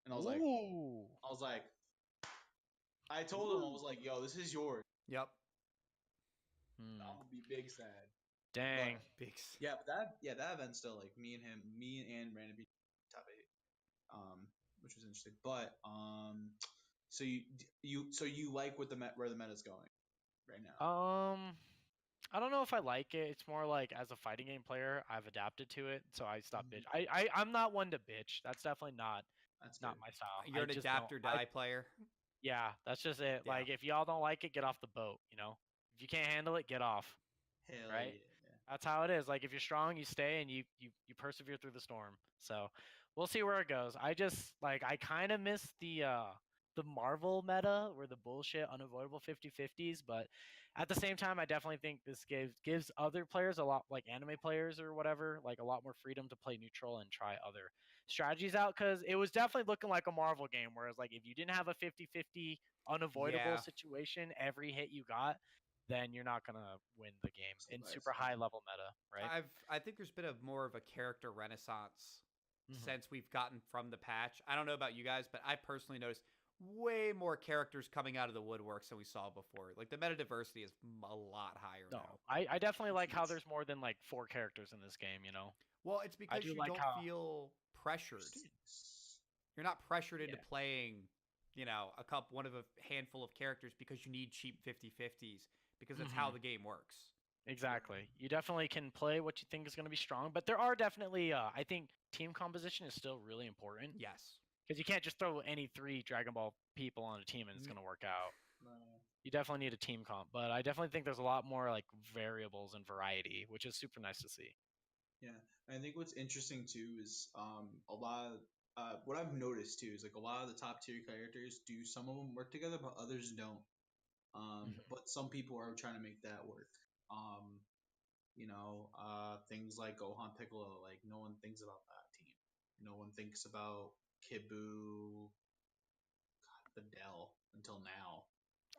and I was Ooh. like, I told him, I was like, yo, this is yours. Yep. Hmm. I'm gonna be big sad. Dang. But, yeah, but that event still, like, me and Brandon beat top 8, which was interesting. But so you like what where the meta's going right now? I don't know if I like it. It's more like as a fighting game player, I've adapted to it, so I stop bitch. I'm not one to bitch. That's definitely not That's not good. my style. You're I an just adapt or don't. die player. Yeah, that's just it. Yeah. Like if y'all don't like it, get off the boat. You know, if you can't handle it, get off. Hell Right? yeah. That's how it is. Like if you're strong, you stay and you persevere through the storm. So we'll see where it goes. I just like I kind of miss the Marvel meta where the bullshit unavoidable 50-50s, but at the same time I definitely think this gives other players a lot, like anime players or whatever, like a lot more freedom to play neutral and try other strategies out, cuz it was definitely looking like a Marvel game, whereas like if you didn't have a 50-50 unavoidable Yeah. situation every hit you got, then you're not gonna win the game in super high level meta, right? I think there's been a more of a character renaissance Mhm. since we've gotten from the patch. I don't know about you guys, but I personally noticed way more characters coming out of the woodworks than we saw before. Like the meta diversity is a lot higher No, now. I definitely like how there's more than like 4 characters in this game. You know, Well, it's I because do you like don't how. feel pressured. You're not pressured into Yeah, playing, one of a handful of characters because you need cheap 50-50s because that's how Mhm. the game works. Exactly. You definitely can play what you think is going to be strong, but there are definitely. I think team composition is still really important Yes. because you can't just throw any 3 Dragon Ball people on a team and it's N- going to work out. No. You definitely need a team comp, but I definitely think there's a lot more like variables and variety, which is super nice to see. Yeah, I think what's interesting too is a lot of what I've noticed too is like a lot of the top tier characters do, some of them work together, but others don't. Mhm. But some people are trying to make that work. Things like Gohan Piccolo, like no one thinks about that team. No one thinks about Kibu, Videl until now.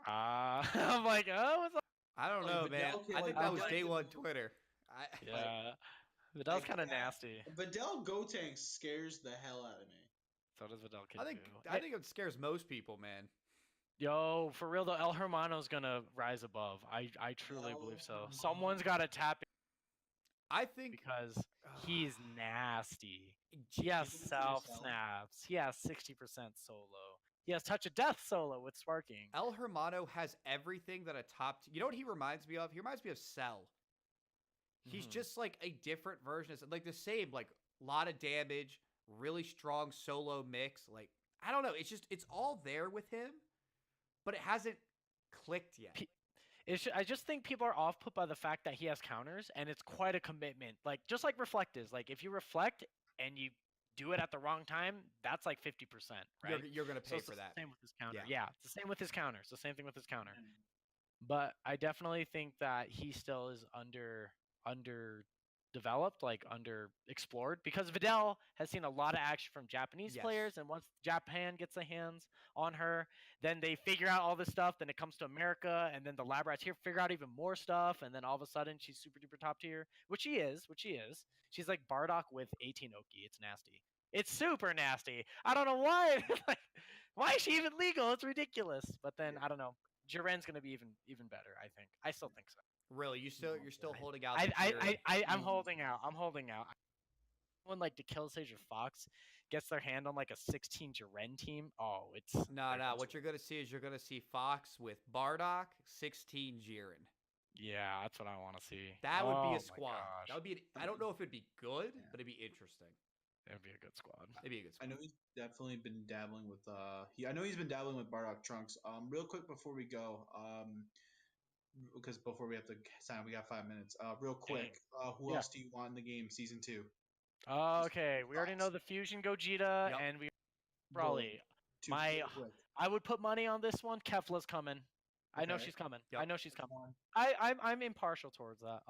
I'm like, oh, what's up? I don't Like know, man. Videl can, I like think that was Videl day can, one Twitter. like Yeah, but that was kind of nasty. Videl Gotenks scares the hell out of me. So does Vidal I Kibu. think I think it scares most people, man. Yo, for real though, El Hermano's gonna rise above. I truly El believe so. Hermano. Someone's gotta tap it I think because he's nasty. J- He has You think self yourself? snaps. He has 60% solo. He has touch of death solo with sparking. El Hermano has everything that a top. You know what he reminds me of? He reminds me of Cell. He's Mhm. just like a different version of like the same, like lot of damage, really strong solo mix. Like I don't know, it's all there with him, but it hasn't clicked yet. I just think people are off put by the fact that he has counters, and it's quite a commitment. Like just like reflect is. Like if you reflect and you do it at the wrong time, that's like 50%, right? You're gonna So pay it's for the that. same with his counter. Yeah. Yeah, it's the same with his counter. It's the same thing with his counter. But I definitely think that he still is underdeveloped, like under explored, because Vidal has seen a lot of action from Japanese Yes. players, and once Japan gets their hands on her, then they figure out all this stuff. Then it comes to America, and then the lab rats here figure out even more stuff, and then all of a sudden she's super duper top tier, which she is. She's like Bardock with 18 Oki. It's nasty. It's super nasty. I don't know why. Like, why is she even legal? It's ridiculous. But then I don't know. Jiren's gonna be even better. I think. I still think so. Really, you're still holding out. I'm holding out. I'm holding out. When like the Kill Sage or Fox gets their hand on like a 16 Jiren team, oh, it's No. What you're gonna see is you're gonna see Fox with Bardock, 16 Jiren. yeah, that's what I want to see. That would be Oh a my squad. gosh. That would be. I don't know if it'd be good, Yeah. but it'd be interesting. It'd be a good squad. It'd be a good I squad. know he's definitely been dabbling with I know he's been dabbling with Bardock Trunks. Real quick before we go, because before we have to sign, we got 5 minutes. Real quick, who Yeah. else do you want in the game season 2? Okay, we already know the Fusion Gogeta, Yep. and we probably Two, my real quick. I would put money on this one. Kefla's coming. I know Okay. she's coming. Yep. I know she's coming. One. I'm impartial towards that.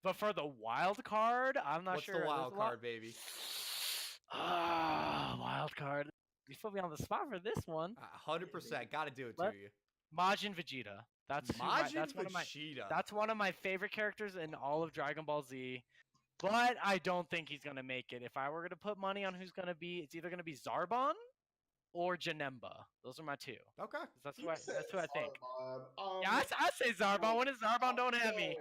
But for the wild card, I'm not What's sure. the There's wild a lot- card, baby? Wild card. You put me on the spot for this one. 100%. Got to do it to Let- you. Majin Vegeta. Majin one of my Vegeta. that's one of my favorite characters in all of Dragon Ball Z. But I don't think he's gonna make it. If I were gonna put money on who's gonna be, it's either gonna be Zarbon or Janemba. Those are my two. Okay. That's You who I, said that's who I think. Zarbon. Yeah, I say Zarbon. When is Zarbon? Don't have me.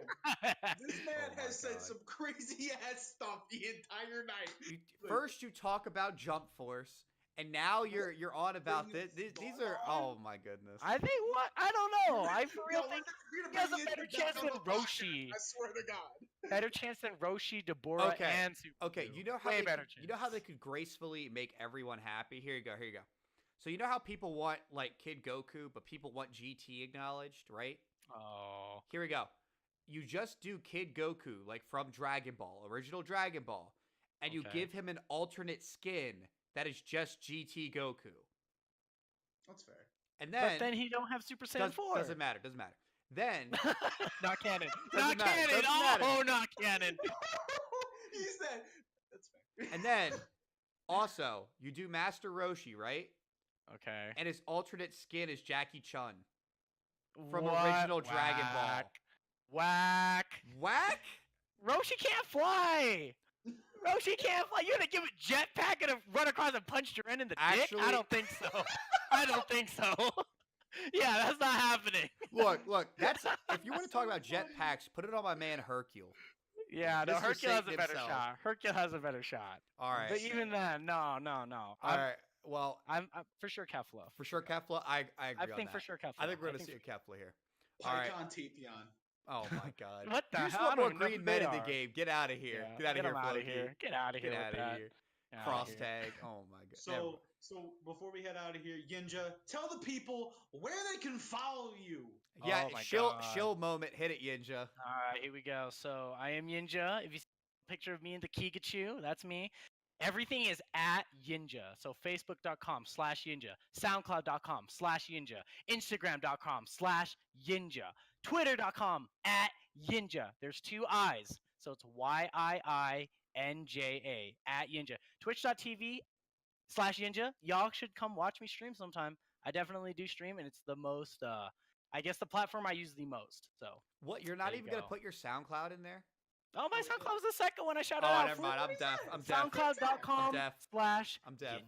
This man Oh my has said God. some crazy ass stuff the entire night. First you talk about Jump Force, and now you're on about this. These are, oh my goodness. I think what? I don't know. I for real No, think we're he has gonna a bring better it back chance on than the podcast, Roshi. I swear to God. Better chance than Roshi, Deborah, Okay, and Super. Okay, you know how way they better could, you know how they could gracefully make everyone happy. Here you go. Here you go. So you know how people want like Kid Goku, but people want GT acknowledged, right? Oh. Here we go. You just do Kid Goku like from Dragon Ball, original Dragon Ball, and you Okay. give him an alternate skin that is just GT Goku. That's fair. And But then he don't have Super Saiyan 4. doesn't matter. Doesn't matter. Then Not canon. Doesn't Not matter, canon. doesn't matter. Oh, not canon. He said, that's fair. and then also you do Master Roshi, right? Okay. And his alternate skin is Jackie Chun from What? original Dragon Ball. Whack. Whack? Roshi can't fly. Roshi can't fly. You're gonna give a jetpack and run across and punch Jiren in the dick? Actually- I don't think so. I don't think so. Yeah, that's not happening. Look, that's if you want to talk about jetpacks, put it on my man Hercule. Yeah, no, Mr. Hercule has a Satan better himself. shot. Hercule has a better shot. All right. But even then, no. All right. Well, I'm for sure Kefla. for sure Kefla, I agree I on think that. for sure Kefla. I think we're gonna think see a Kefla here. All right. Python Tapion. Oh my god. What the Here's hell? I one don't more even know green who men they in the are. game. Get out of here. Yeah, Get out of here, him outta Floki. here. Get out of here. Get with out of that. here. Get outta Cross here. tag. Oh my god. Never mind. So before we head out of here, YiinJa, tell the people where they can follow you. Yeah, Oh my shill God. moment. Hit it, YiinJa. Alright, here we go. So I am YiinJa. If you see a picture of me in the Kigachu, that's me. Everything is at YiinJa. So Facebook.com/YiinJa, SoundCloud.com/YiinJa, Instagram.com/YiinJa, Twitter.com @YiinJa. There's 2 I's. So it's YiiNJA at YiinJa. Twitch.tv/YiinJa. Y'all should come watch me stream sometime. I definitely do stream, and it's the most, I guess the platform I use the most. So, What? You're not There you even gonna go. put your SoundCloud in there? oh, my SoundCloud was the second one I shouted Oh, out. never mind. I'm deaf. I'm deaf. SoundCloud.com/YiinJa. I'm deaf.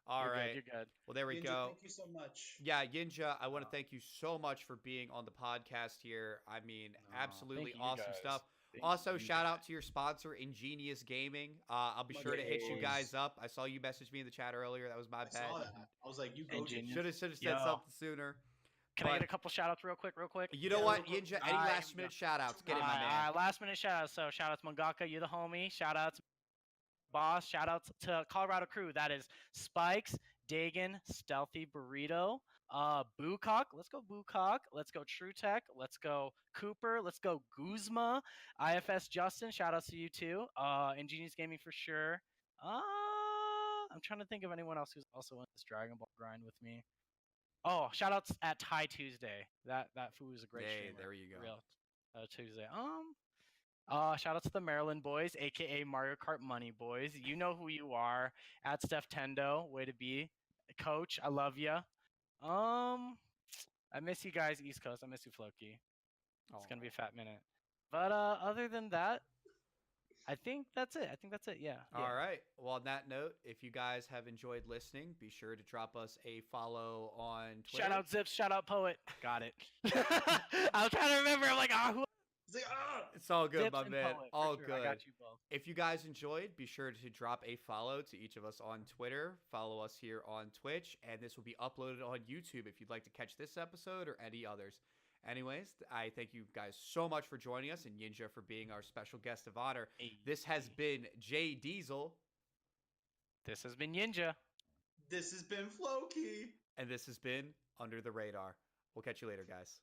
All You're right. Good, you're good. Well, there we YiinJa, go. Thank you so much. Yeah, YiinJa, I want to thank you so much for being on the podcast here. I mean, absolutely thank you awesome guys. stuff. Thank Also, you shout guys. out to your sponsor, Ingenious Gaming. I'll be My sure to hit you days. guys up. I saw you message me in the chat earlier. That was my I bad. saw that. I was like, you go Ingenious. Should have said Yo. something sooner. Can I But- get a couple shout outs real quick? You know Yeah, what, real quick. YiinJa? Any Alright, last minute shout outs? Get it, my man. Alright, last minute shout outs. So shout out to Mangaka, you the homie. Shout out to Boss. Shout out to Colorado crew. That is Spikes, Dagan, Stealthy Burrito, Boocock. Let's go Boocock. Let's go True Tech. Let's go Cooper. Let's go Guzma. IFS Justin. Shout outs to you too. Ingenious Gaming for sure. I'm trying to think of anyone else who's also in this Dragon Ball grind with me. Oh, shout outs at Thai Tuesday. That food was a great Hey, streamer. there you go. Real Tuesday. Shout out to the Maryland boys, aka Mario Kart Money boys. You know who you are. At Steph Tendo, way to be, Coach. I love ya. I miss you guys, East Coast. I miss you, Floki. It's gonna be a fat minute. But other than that, I think that's it. Yeah. All right. Well, on that note, if you guys have enjoyed listening, be sure to drop us a follow on Twitter. Shout out Zips. Shout out Poet. Got it. I was trying to remember. I'm like, who? He's like, ah! It's all good, Zips my and man. Poet, for All sure. good. I got you both. If you guys enjoyed, be sure to drop a follow to each of us on Twitter. Follow us here on Twitch, and this will be uploaded on YouTube if you'd like to catch this episode or any others. Anyways, I thank you guys so much for joining us and YiinJa for being our special guest of honor. This has been JDiesel, This has been YiinJa. This has been Floki. and this has been Under the Radar. We'll catch you later, guys.